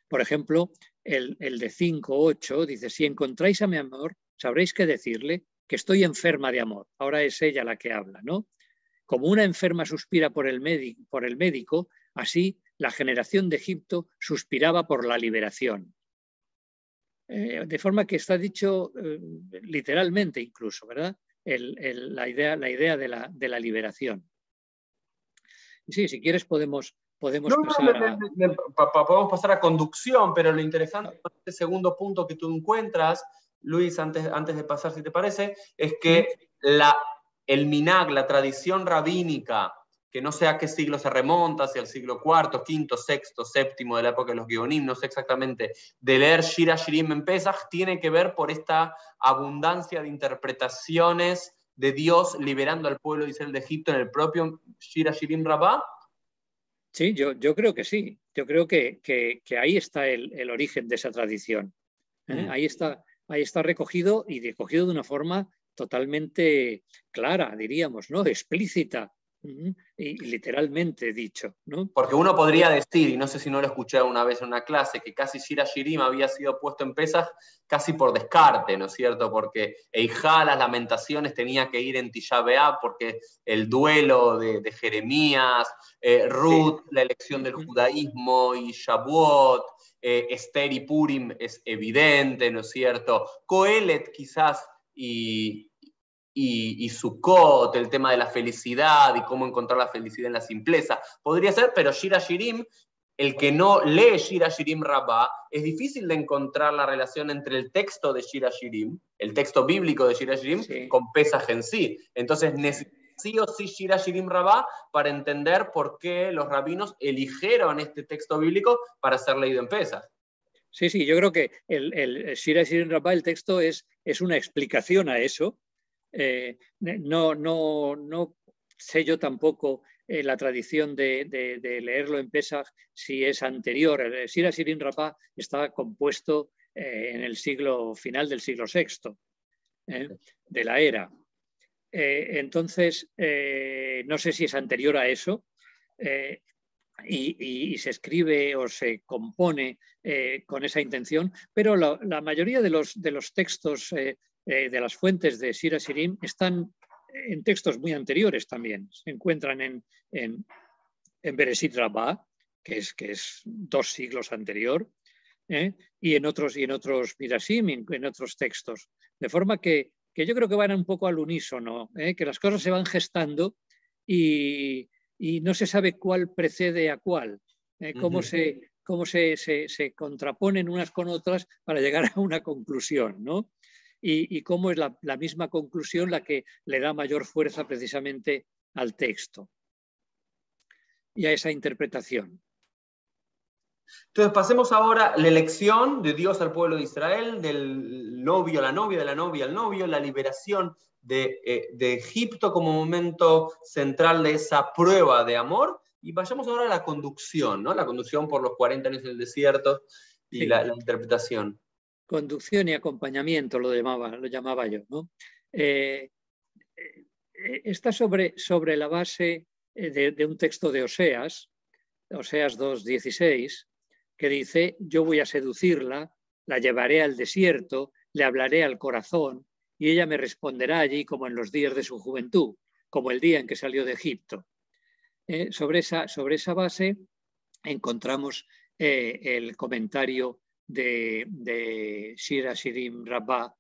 Por ejemplo, el de 5.8 dice, si encontráis a mi amor, sabréis qué decirle, que estoy enferma de amor. Ahora es ella la que habla, ¿no? Como una enferma suspira por el médico, así la generación de Egipto suspiraba por la liberación. de forma que está dicho literalmente incluso, ¿verdad? La idea de la liberación. Sí, si quieres podemos pasar podemos pasar a conducción, pero lo interesante de este segundo punto que tú encuentras, Luis, antes de pasar, si te parece, es que el minhag, la tradición rabínica, que no sé a qué siglo se remonta, hacia el siglo IV, V, VI, VII de la época de los Geonim, no sé exactamente, de leer Shir HaShirim en Pesach, tiene que ver por esta abundancia de interpretaciones de Dios liberando al pueblo de Israel de Egipto en el propio Shir HaShirim Rabbah. Sí, yo creo que sí. Yo creo que ahí está el origen de esa tradición. Ahí está recogido y recogido de una forma totalmente clara, diríamos, ¿no? Explícita y literalmente dicho, ¿no? Porque uno podría decir, y no sé si no lo escuché una vez en una clase, que casi Shir HaShirim había sido puesto en Pesach casi por descarte, ¿no es cierto? Porque Eijá, las lamentaciones, tenía que ir en Tisha B'Av, porque el duelo de Jeremías, Ruth, la elección del judaísmo, y Shavuot, Esther y Purim es evidente, ¿no es cierto? Coelet quizás y Sukkot, el tema de la felicidad y cómo encontrar la felicidad en la simpleza. Podría ser, pero Shir HaShirim, el que no lee Shir HaShirim Rabbah, es difícil de encontrar la relación entre el texto de Shir HaShirim, el texto bíblico de Shir HaShirim, con Pesach en sí. Entonces, sí o sí Shir HaShirim Rabbah para entender por qué los rabinos eligieron este texto bíblico para ser leído en Pesach. Sí, yo creo que el Shir HaShirim Rabbah, el texto es una explicación a eso. No sé yo tampoco la tradición de leerlo en Pesach si es anterior. El Shir HaShirim Rabbah está compuesto en el final del siglo VI de la era. Entonces, no sé si es anterior a eso. Y se escribe o se compone con esa intención, pero la mayoría de los textos de las fuentes de Shir HaShirim están en textos muy anteriores también. Se encuentran en Bereshit Rabbah, que es 2 siglos anterior, y en otros Midrashim, en otros textos. De forma que yo creo que van un poco al unísono, que las cosas se van gestando y no se sabe cuál precede a cuál, cómo se contraponen unas con otras para llegar a una conclusión, ¿no? Y cómo es la misma conclusión la que le da mayor fuerza precisamente al texto y a esa interpretación. Entonces pasemos ahora a la elección de Dios al pueblo de Israel, del novio a la novia, de la novia al novio, la liberación de Egipto como momento central de esa prueba de amor. Y vayamos ahora a la conducción, ¿no? La conducción por los 40 años en el desierto y la interpretación. Conducción y acompañamiento lo llamaba yo, ¿no? Está sobre la base de un texto de Oseas 2:16, que dice: yo voy a seducirla, la llevaré al desierto, le hablaré al corazón y ella me responderá allí como en los días de su juventud, como el día en que salió de Egipto. Sobre esa base encontramos el comentario de Shir HaShirim Rabbah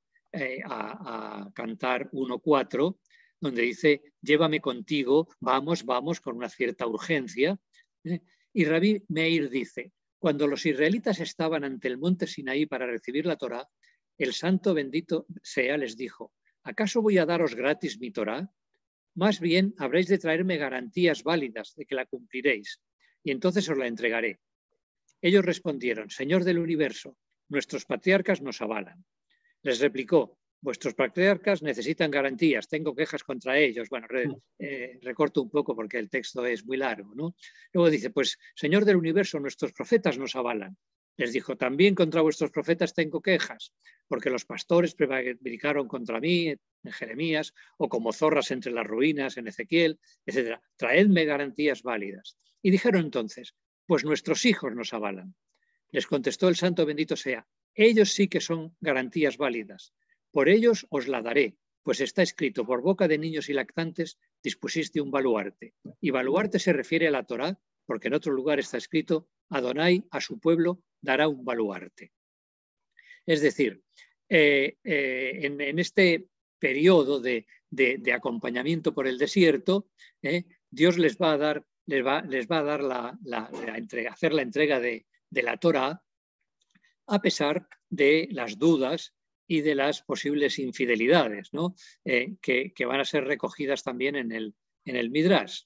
a Cantar 1:4, donde dice: llévame contigo, vamos, con una cierta urgencia. Y Rabbi Meir dice: cuando los israelitas estaban ante el monte Sinaí para recibir la Torá, el santo bendito sea les dijo: ¿acaso voy a daros gratis mi Torá? Más bien habréis de traerme garantías válidas de que la cumpliréis, y entonces os la entregaré. Ellos respondieron: Señor del universo, nuestros patriarcas nos avalan. Les replicó: vuestros patriarcas necesitan garantías, tengo quejas contra ellos. Bueno, recorto un poco porque el texto es muy largo, ¿no? Luego dice: pues, Señor del universo, nuestros profetas nos avalan. Les dijo: también contra vuestros profetas tengo quejas, porque los pastores prevaricaron contra mí en Jeremías, o como zorras entre las ruinas en Ezequiel, etc. Traedme garantías válidas. Y dijeron entonces: pues nuestros hijos nos avalan. Les contestó el santo bendito sea: ellos sí que son garantías válidas. Por ellos os la daré, pues está escrito: por boca de niños y lactantes dispusiste un baluarte. Y baluarte se refiere a la Torá, porque en otro lugar está escrito: Adonai a su pueblo dará un baluarte. Es decir, en este periodo de acompañamiento por el desierto, Dios les va a dar, les va a dar hacer la entrega de la Torá, a pesar de las dudas y de las posibles infidelidades, ¿no? Que van a ser recogidas también en el Midrash,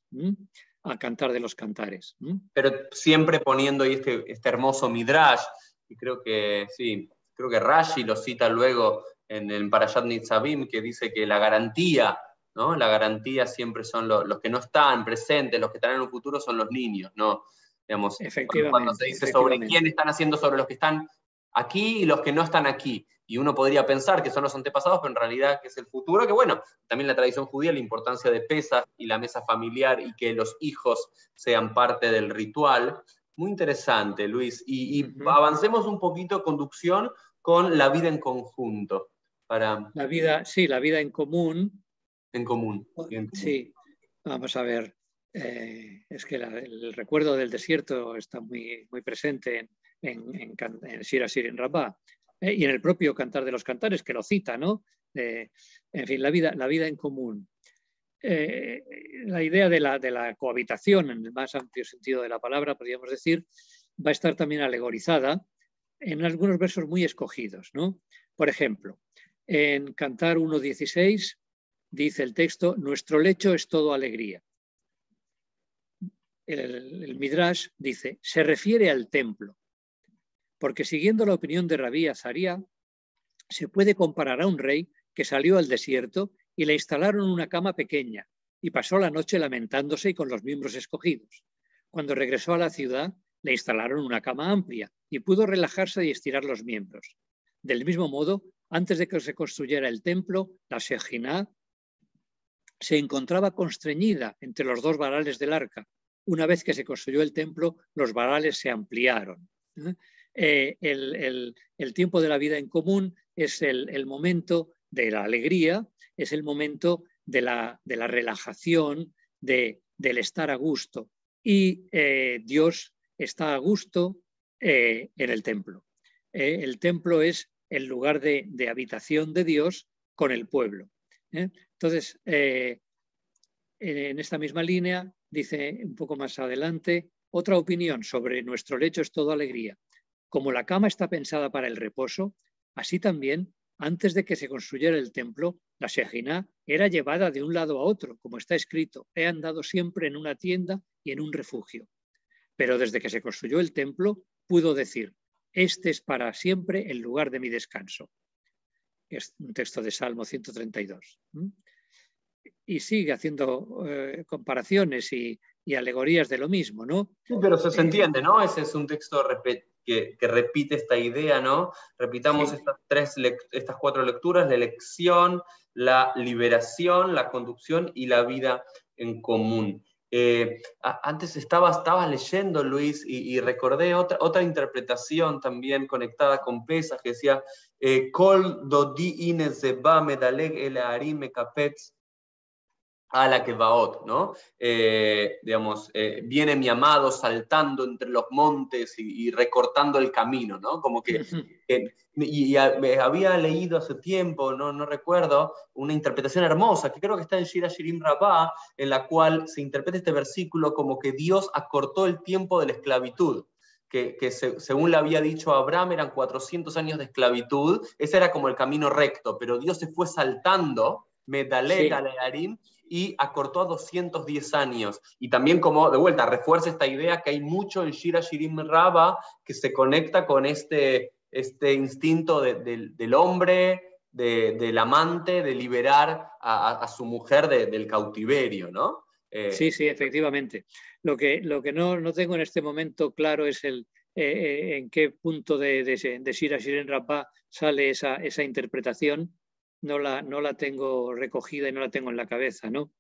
al Cantar de los Cantares. Pero siempre poniendo ahí este hermoso Midrash, y creo que sí, creo que Rashi lo cita luego en el Parashat Nitzavim, que dice que la garantía, ¿no? La garantía siempre son los que no están presentes, los que están en un futuro son los niños, ¿no? Digamos, cuando se dice sobre quién están haciendo, sobre los que están aquí y los que no están aquí. Y uno podría pensar que son los antepasados, pero en realidad que es el futuro, que bueno, también la tradición judía, la importancia de Pesaj y la mesa familiar y que los hijos sean parte del ritual. Muy interesante, Luis. Y avancemos un poquito, conducción, con la vida en conjunto. La vida, sí, la vida en común. En común. Sí, vamos a ver. Es que el recuerdo del desierto está muy, muy presente en Shir HaShirim Rabbah, y en el propio Cantar de los Cantares, que lo cita, ¿no? En fin, la vida en común. La idea de la cohabitación, en el más amplio sentido de la palabra, podríamos decir, va a estar también alegorizada en algunos versos muy escogidos, ¿no? Por ejemplo, en Cantar 1.16 dice el texto: nuestro lecho es todo alegría. El Midrash dice: se refiere al templo, porque siguiendo la opinión de Rabí Azaría, se puede comparar a un rey que salió al desierto y le instalaron una cama pequeña y pasó la noche lamentándose y con los miembros escogidos. Cuando regresó a la ciudad, le instalaron una cama amplia y pudo relajarse y estirar los miembros. Del mismo modo, antes de que se construyera el templo, la Shejiná se encontraba constreñida entre los dos varales del arca. Una vez que se construyó el templo, los varales se ampliaron. El tiempo de la vida en común es el momento de la alegría, es el momento de la relajación, del estar a gusto. Y Dios está a gusto en el templo. El templo es el lugar de habitación de Dios con el pueblo. Entonces, en esta misma línea, dice un poco más adelante, otra opinión sobre nuestro lecho es todo alegría. Como la cama está pensada para el reposo, así también, antes de que se construyera el templo, la Shejiná era llevada de un lado a otro, como está escrito: he andado siempre en una tienda y en un refugio. Pero desde que se construyó el templo, pudo decir: este es para siempre el lugar de mi descanso. Es un texto de Salmo 132. Y sigue haciendo comparaciones y alegorías de lo mismo, ¿no? Sí, pero se entiende, ¿no? Ese es un texto que repite esta idea, ¿no? Repitamos sí. estas 4 lecturas: la elección, la liberación, la conducción y la vida en común. Antes estaba leyendo, Luis, y recordé otra interpretación también conectada con Pesaj, que decía: Kol dodi ine zeba medaleg el haarim mekapetz a la que vaot, ¿no? Digamos, viene mi amado saltando entre los montes y recortando el camino, ¿no? Como que había leído hace tiempo, no recuerdo, una interpretación hermosa, que creo que está en Shir HaShirim Rabbah, en la cual se interpreta este versículo como que Dios acortó el tiempo de la esclavitud. Que según le había dicho a Abraham, eran 400 años de esclavitud, ese era como el camino recto, pero Dios se fue saltando, Medalek Alearim, y acortó a 210 años. Y también, como de vuelta, refuerza esta idea que hay mucho en Shir HaShirim Rabbah que se conecta con este instinto del hombre, del amante, de liberar a su mujer del cautiverio, ¿no? Sí, efectivamente. Lo que no tengo en este momento claro es en qué punto de Shir HaShirim Rabbah sale esa interpretación. No la tengo recogida y no la tengo en la cabeza, ¿no?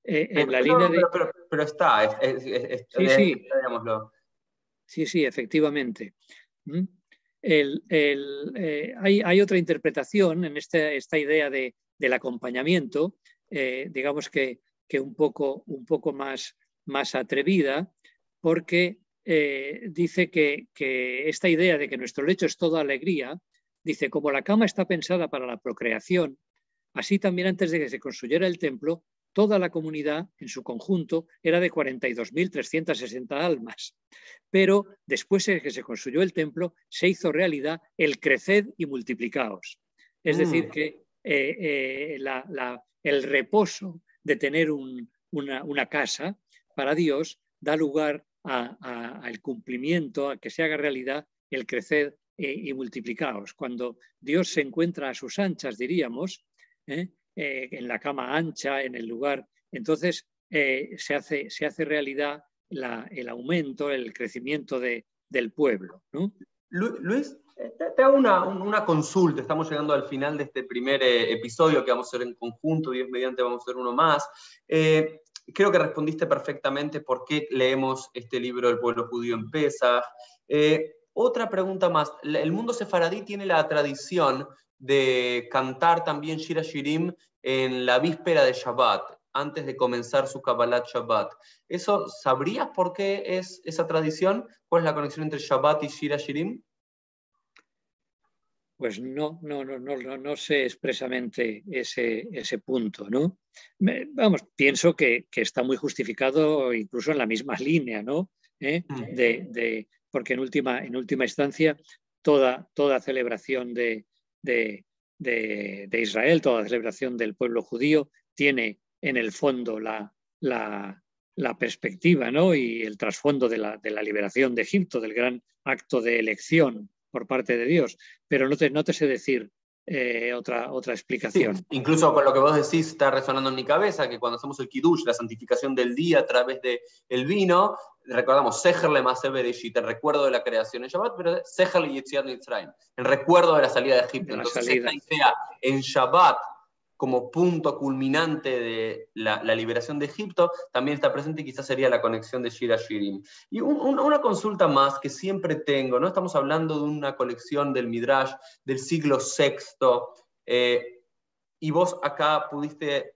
Pero está, sí. Digámoslo. Sí, efectivamente. Hay otra interpretación en esta idea del acompañamiento, digamos que un poco más atrevida, porque dice que esta idea de que nuestro lecho es toda alegría dice, como la cama está pensada para la procreación, así también antes de que se construyera el templo, toda la comunidad en su conjunto era de 42.360 almas. Pero después de que se construyó el templo, se hizo realidad el creced y multiplicaos. Es decir, que el reposo de tener una casa para Dios da lugar al cumplimiento, a que se haga realidad el creced y multiplicaos. Cuando Dios se encuentra a sus anchas, diríamos, en la cama ancha, en el lugar, entonces se hace realidad el aumento, el crecimiento del pueblo, ¿no? Luis, te hago una consulta. Estamos llegando al final de este primer episodio que vamos a hacer en conjunto. Dios mediante vamos a hacer uno más. Creo que respondiste perfectamente por qué leemos este libro del pueblo judío en Pesaj. Otra pregunta más. El mundo sefaradí tiene la tradición de cantar también Shir HaShirim en la víspera de Shabbat, antes de comenzar su Kabbalat Shabbat. ¿Eso sabrías por qué es esa tradición? ¿Cuál es la conexión entre Shabbat y Shir HaShirim? Pues no sé expresamente ese punto, ¿no? Pienso que está muy justificado incluso en la misma línea, ¿no? Porque en última instancia toda celebración de Israel, toda celebración del pueblo judío tiene en el fondo la perspectiva, ¿no? Y el trasfondo de la liberación de Egipto, del gran acto de elección por parte de Dios, pero no te sé decir otra explicación. Sí, incluso con lo que vos decís está resonando en mi cabeza, que cuando hacemos el Kiddush, la santificación del día a través del vino, recordamos Seher Lema'aseh Bereshit, el recuerdo de la creación en Shabbat, pero Seher Yetziat Mitzrayim, el recuerdo de la salida de Egipto. Entonces esta idea en Shabbat como punto culminante de la liberación de Egipto, también está presente y quizás sería la conexión de Shir HaShirim. Y una consulta más que siempre tengo, ¿no? Estamos hablando de una colección del Midrash del siglo VI, y vos acá pudiste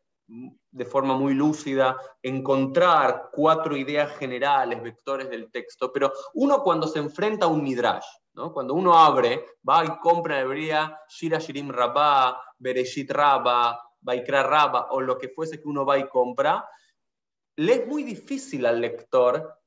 de forma muy lúcida encontrar 4 ideas generales, vectores del texto, pero uno cuando se enfrenta a un Midrash, ¿no? Cuando uno abre, va y compra en hebrea Shir HaShirim Rabbah, Bereshit Rabbah, Vaikra Rabbah, o lo que fuese que uno va y compra, le es muy difícil al lector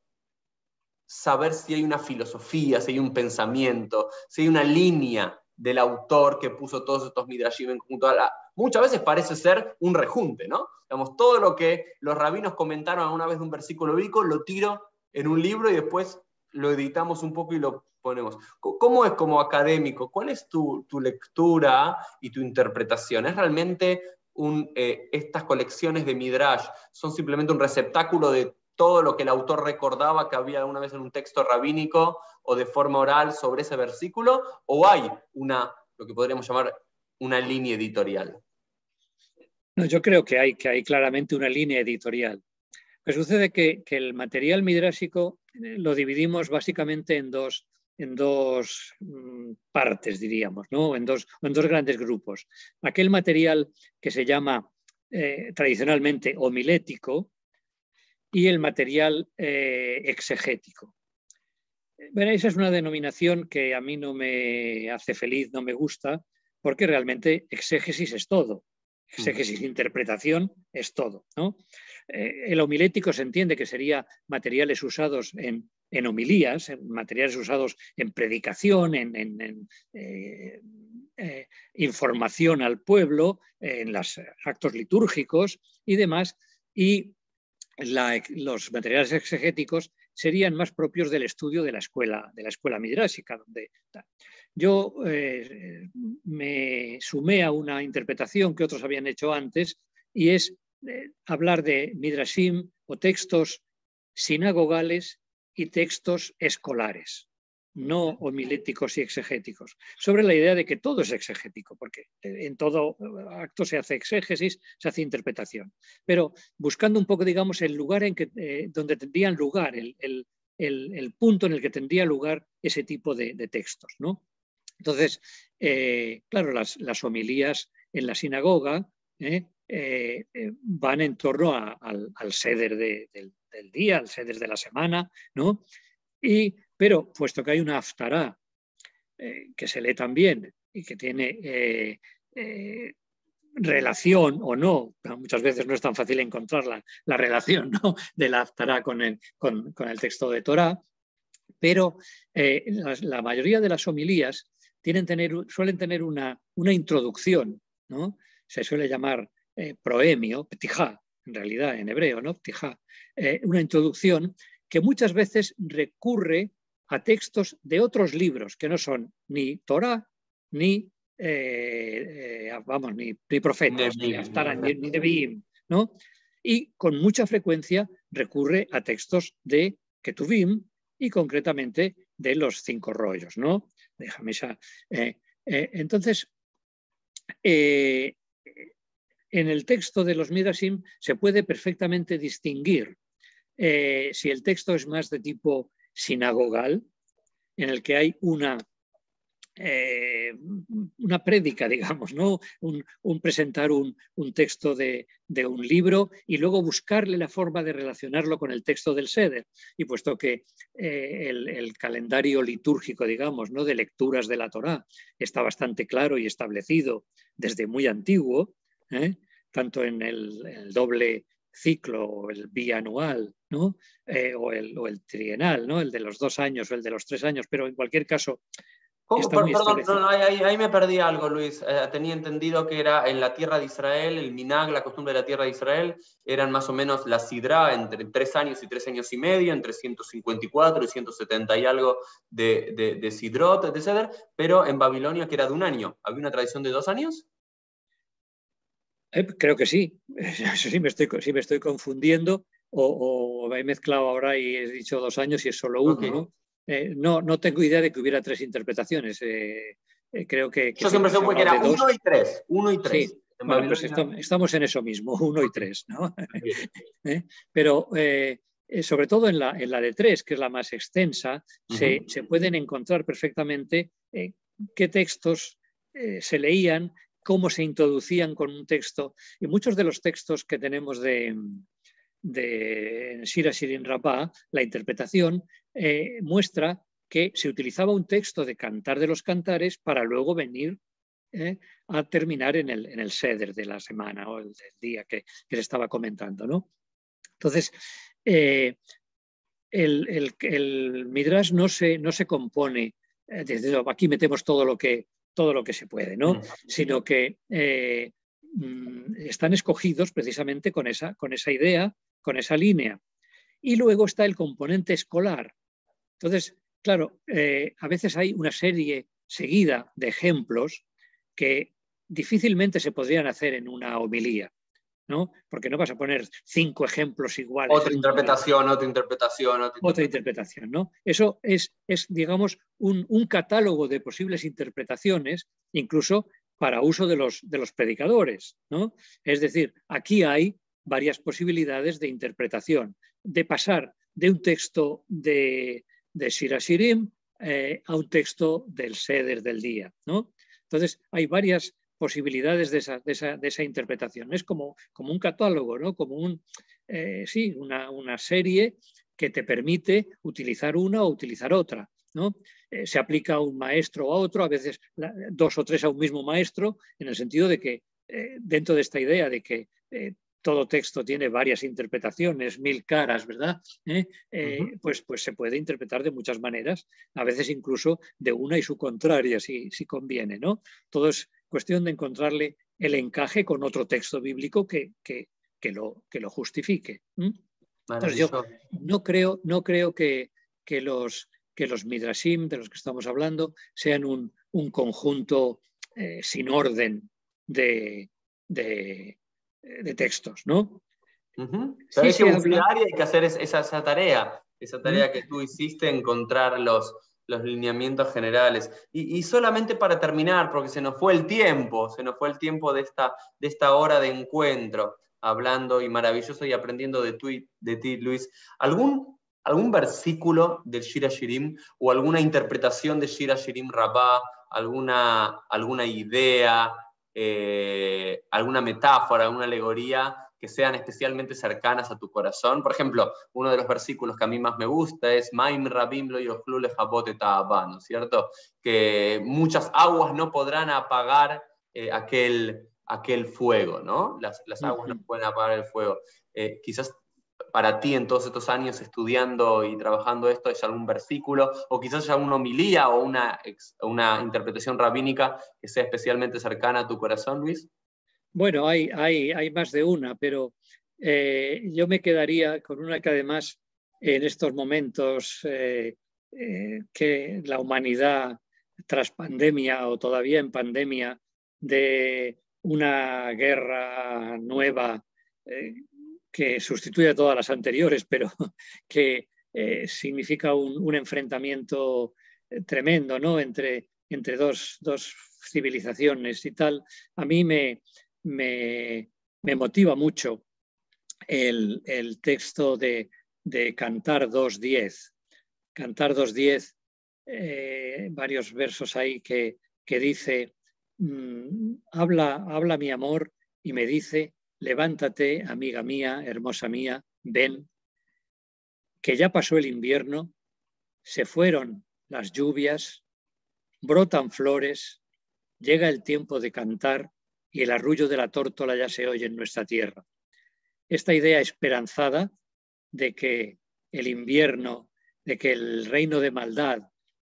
saber si hay una filosofía, si hay un pensamiento, si hay una línea del autor que puso todos estos midrashim en conjunto. Muchas veces parece ser un rejunte, ¿no? Digamos, todo lo que los rabinos comentaron alguna vez de un versículo bíblico lo tiro en un libro y después lo editamos un poco y lo ponemos. ¿Cómo es como académico? ¿Cuál es tu lectura y tu interpretación? ¿Es realmente estas colecciones de midrash son simplemente un receptáculo de todo lo que el autor recordaba que había alguna vez en un texto rabínico o de forma oral sobre ese versículo, o hay lo que podríamos llamar una línea editorial? No, yo creo que hay claramente una línea editorial. Pues sucede que el material midrásico lo dividimos básicamente en dos partes, diríamos, ¿no? en dos grandes grupos. Aquel material que se llama tradicionalmente homilético, y el material exegético. Bueno, esa es una denominación que a mí no me hace feliz, no me gusta, porque realmente exégesis es todo. Exégesis, interpretación es todo, ¿no? El homilético se entiende que sería materiales usados en homilías, materiales usados en predicación, en información al pueblo, en los actos litúrgicos y demás, y los materiales exegéticos serían más propios del estudio de la escuela midrásica. Yo me sumé a una interpretación que otros habían hecho antes, y es hablar de midrashim o textos sinagogales y textos escolares, no homiléticos y exegéticos, sobre la idea de que todo es exegético, porque en todo acto se hace exégesis, se hace interpretación, pero buscando un poco, digamos, el lugar donde tendrían lugar, el punto en el que tendría lugar ese tipo de textos, ¿no? Entonces, claro, las homilías en la sinagoga van en torno al seder del día, al seder de la semana, ¿no? Pero puesto que hay una haftará que se lee también y que tiene relación o no, muchas veces no es tan fácil encontrar la relación, ¿no?, de la Haftará con el texto de Torá, pero la mayoría de las homilías suelen tener una introducción, ¿no? Se suele llamar proemio, ptijá, en realidad en hebreo, ¿no? Ptijá, una introducción que muchas veces recurre a textos de otros libros que no son ni Torá ni ni profetas, ni Haftará, ni Nevi'im, ¿no? Y con mucha frecuencia recurre a textos de Ketuvim y concretamente de los 5 rollos, ¿no? Déjame ya. Entonces, en el texto de los Midrashim se puede perfectamente distinguir si el texto es más de tipo sinagogal, en el que hay una prédica, digamos, ¿no? Presentar un texto de un libro y luego buscarle la forma de relacionarlo con el texto del Seder. Y puesto que el calendario litúrgico, digamos, ¿no?, de lecturas de la Torá está bastante claro y establecido desde muy antiguo, tanto en el doble ciclo o el bianual, ¿no?, o el trienal, ¿no?, el de los 2 años o el de los 3 años, pero en cualquier caso Perdón, no, ahí me perdí algo, Luis. Tenía entendido que era en la tierra de Israel, el minag, la costumbre de la tierra de Israel, eran más o menos la sidra entre 3 años y 3 años y medio, entre 154 y 170 y algo de sidrot, de ceder, pero en Babilonia que era de 1 año. ¿Había una tradición de 2 años? Creo que sí. Sí me estoy confundiendo o he mezclado ahora y he dicho 2 años y es solo uno, Okay. ¿no? No tengo idea de que hubiera 3 interpretaciones. Creo que Yo siempre supe que era 1 y 3. 1 y 3. Sí, bueno, pues estamos en eso mismo, 1 y 3, ¿no? Pero sobre todo en la de 3, que es la más extensa, se pueden encontrar perfectamente qué textos se leían, cómo se introducían con un texto. Y muchos de los textos que tenemos de Shir HaShirim Rabbah, la interpretación muestra que se utilizaba un texto de Cantar de los Cantares para luego venir a terminar en el Seder de la semana o del día que se estaba comentando, ¿no? Entonces, el Midrash no se compone desde aquí metemos todo lo que se puede, ¿no? Sino que están escogidos precisamente con esa idea, con esa línea. Y luego está el componente escolar. Entonces, claro, a veces hay una serie seguida de ejemplos que difícilmente se podrían hacer en una homilía, ¿no? Porque no vas a poner 5 ejemplos iguales. Otra interpretación, ¿no? Eso es digamos, un catálogo de posibles interpretaciones, incluso para uso de los predicadores, ¿no? Es decir, aquí hay varias posibilidades de interpretación, de pasar de un texto de Shir HaShirim a un texto del Seder del día, ¿no? Entonces, hay varias posibilidades de esa interpretación. Es como un catálogo, ¿no? Como una serie que te permite utilizar una o utilizar otra, ¿no? Se aplica a un maestro o a otro, a veces 2 o 3 a un mismo maestro, en el sentido de que dentro de esta idea de que todo texto tiene varias interpretaciones, 1000 caras, ¿verdad? Pues se puede interpretar de muchas maneras, a veces incluso de una y su contraria, si conviene, ¿no? Todo es cuestión de encontrarle el encaje con otro texto bíblico que lo justifique. Entonces yo no creo que los midrashim de los que estamos hablando sean un conjunto sin orden de textos, ¿no? Pero hay que buscar y hay que hacer esa tarea que tú hiciste, encontrar los lineamientos generales. Y solamente para terminar, porque se nos fue el tiempo de esta hora de encuentro, hablando y maravilloso y aprendiendo de ti, Luis, ¿algún versículo del Shir HaShirim o alguna interpretación de Shir HaShirim Rabbah, alguna idea, alguna metáfora, alguna alegoría que sean especialmente cercanas a tu corazón. Por ejemplo, uno de los versículos que a mí más me gusta es Maim Rabim lo yochlu lechabot et ahava, ¿no es cierto? Que muchas aguas no podrán apagar aquel fuego, ¿no? Las aguas no pueden apagar el fuego. Quizás para ti en todos estos años estudiando y trabajando esto es algún versículo, o quizás haya una homilía o una interpretación rabínica que sea especialmente cercana a tu corazón, Luis. Bueno, hay más de una, pero yo me quedaría con una que además en estos momentos que la humanidad tras pandemia o todavía en pandemia de una guerra nueva que sustituye a todas las anteriores, pero que significa un enfrentamiento tremendo, ¿no? entre dos civilizaciones y tal. A mí me motiva mucho el texto de Cantar 2.10. Cantar 2.10, varios versos ahí que dice, habla mi amor y me dice, levántate, amiga mía, hermosa mía, ven, que ya pasó el invierno, se fueron las lluvias, brotan flores, llega el tiempo de cantar y el arrullo de la tórtola ya se oye en nuestra tierra. Esta idea esperanzada de que el invierno, de que el reino de maldad,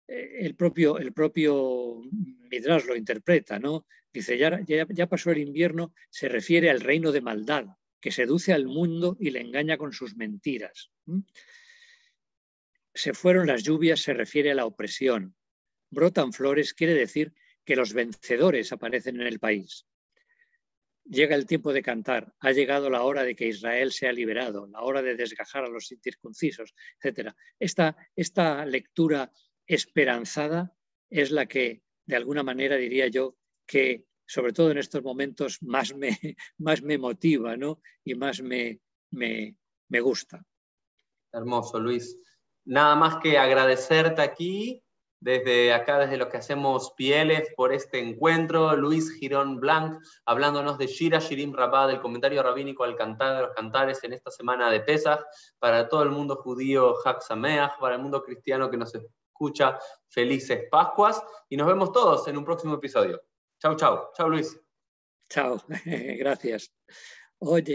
el propio Midrash lo interpreta, ¿no? Dice, ya pasó el invierno, se refiere al reino de maldad, que seduce al mundo y le engaña con sus mentiras. Se fueron las lluvias, se refiere a la opresión. Brotan flores, quiere decir que los vencedores aparecen en el país. Llega el tiempo de cantar, ha llegado la hora de que Israel sea liberado, la hora de desgajar a los incircuncisos, etc. Esta lectura esperanzada es la que, de alguna manera, diría yo, que sobre todo en estos momentos más me motiva, ¿no? Y más me gusta. Hermoso, Luis. Nada más que agradecerte aquí, desde lo que hacemos PLF, por este encuentro. Luis Girón Blanc, hablándonos de Shira Shirim Rabbah, del comentario rabínico al Cantar de los Cantares en esta semana de Pesaj. Para todo el mundo judío, Chag Sameach, para el mundo cristiano que nos escucha, felices Pascuas. Y nos vemos todos en un próximo episodio. Chau, chau. Chau, Luis. Chao. Gracias. Oye.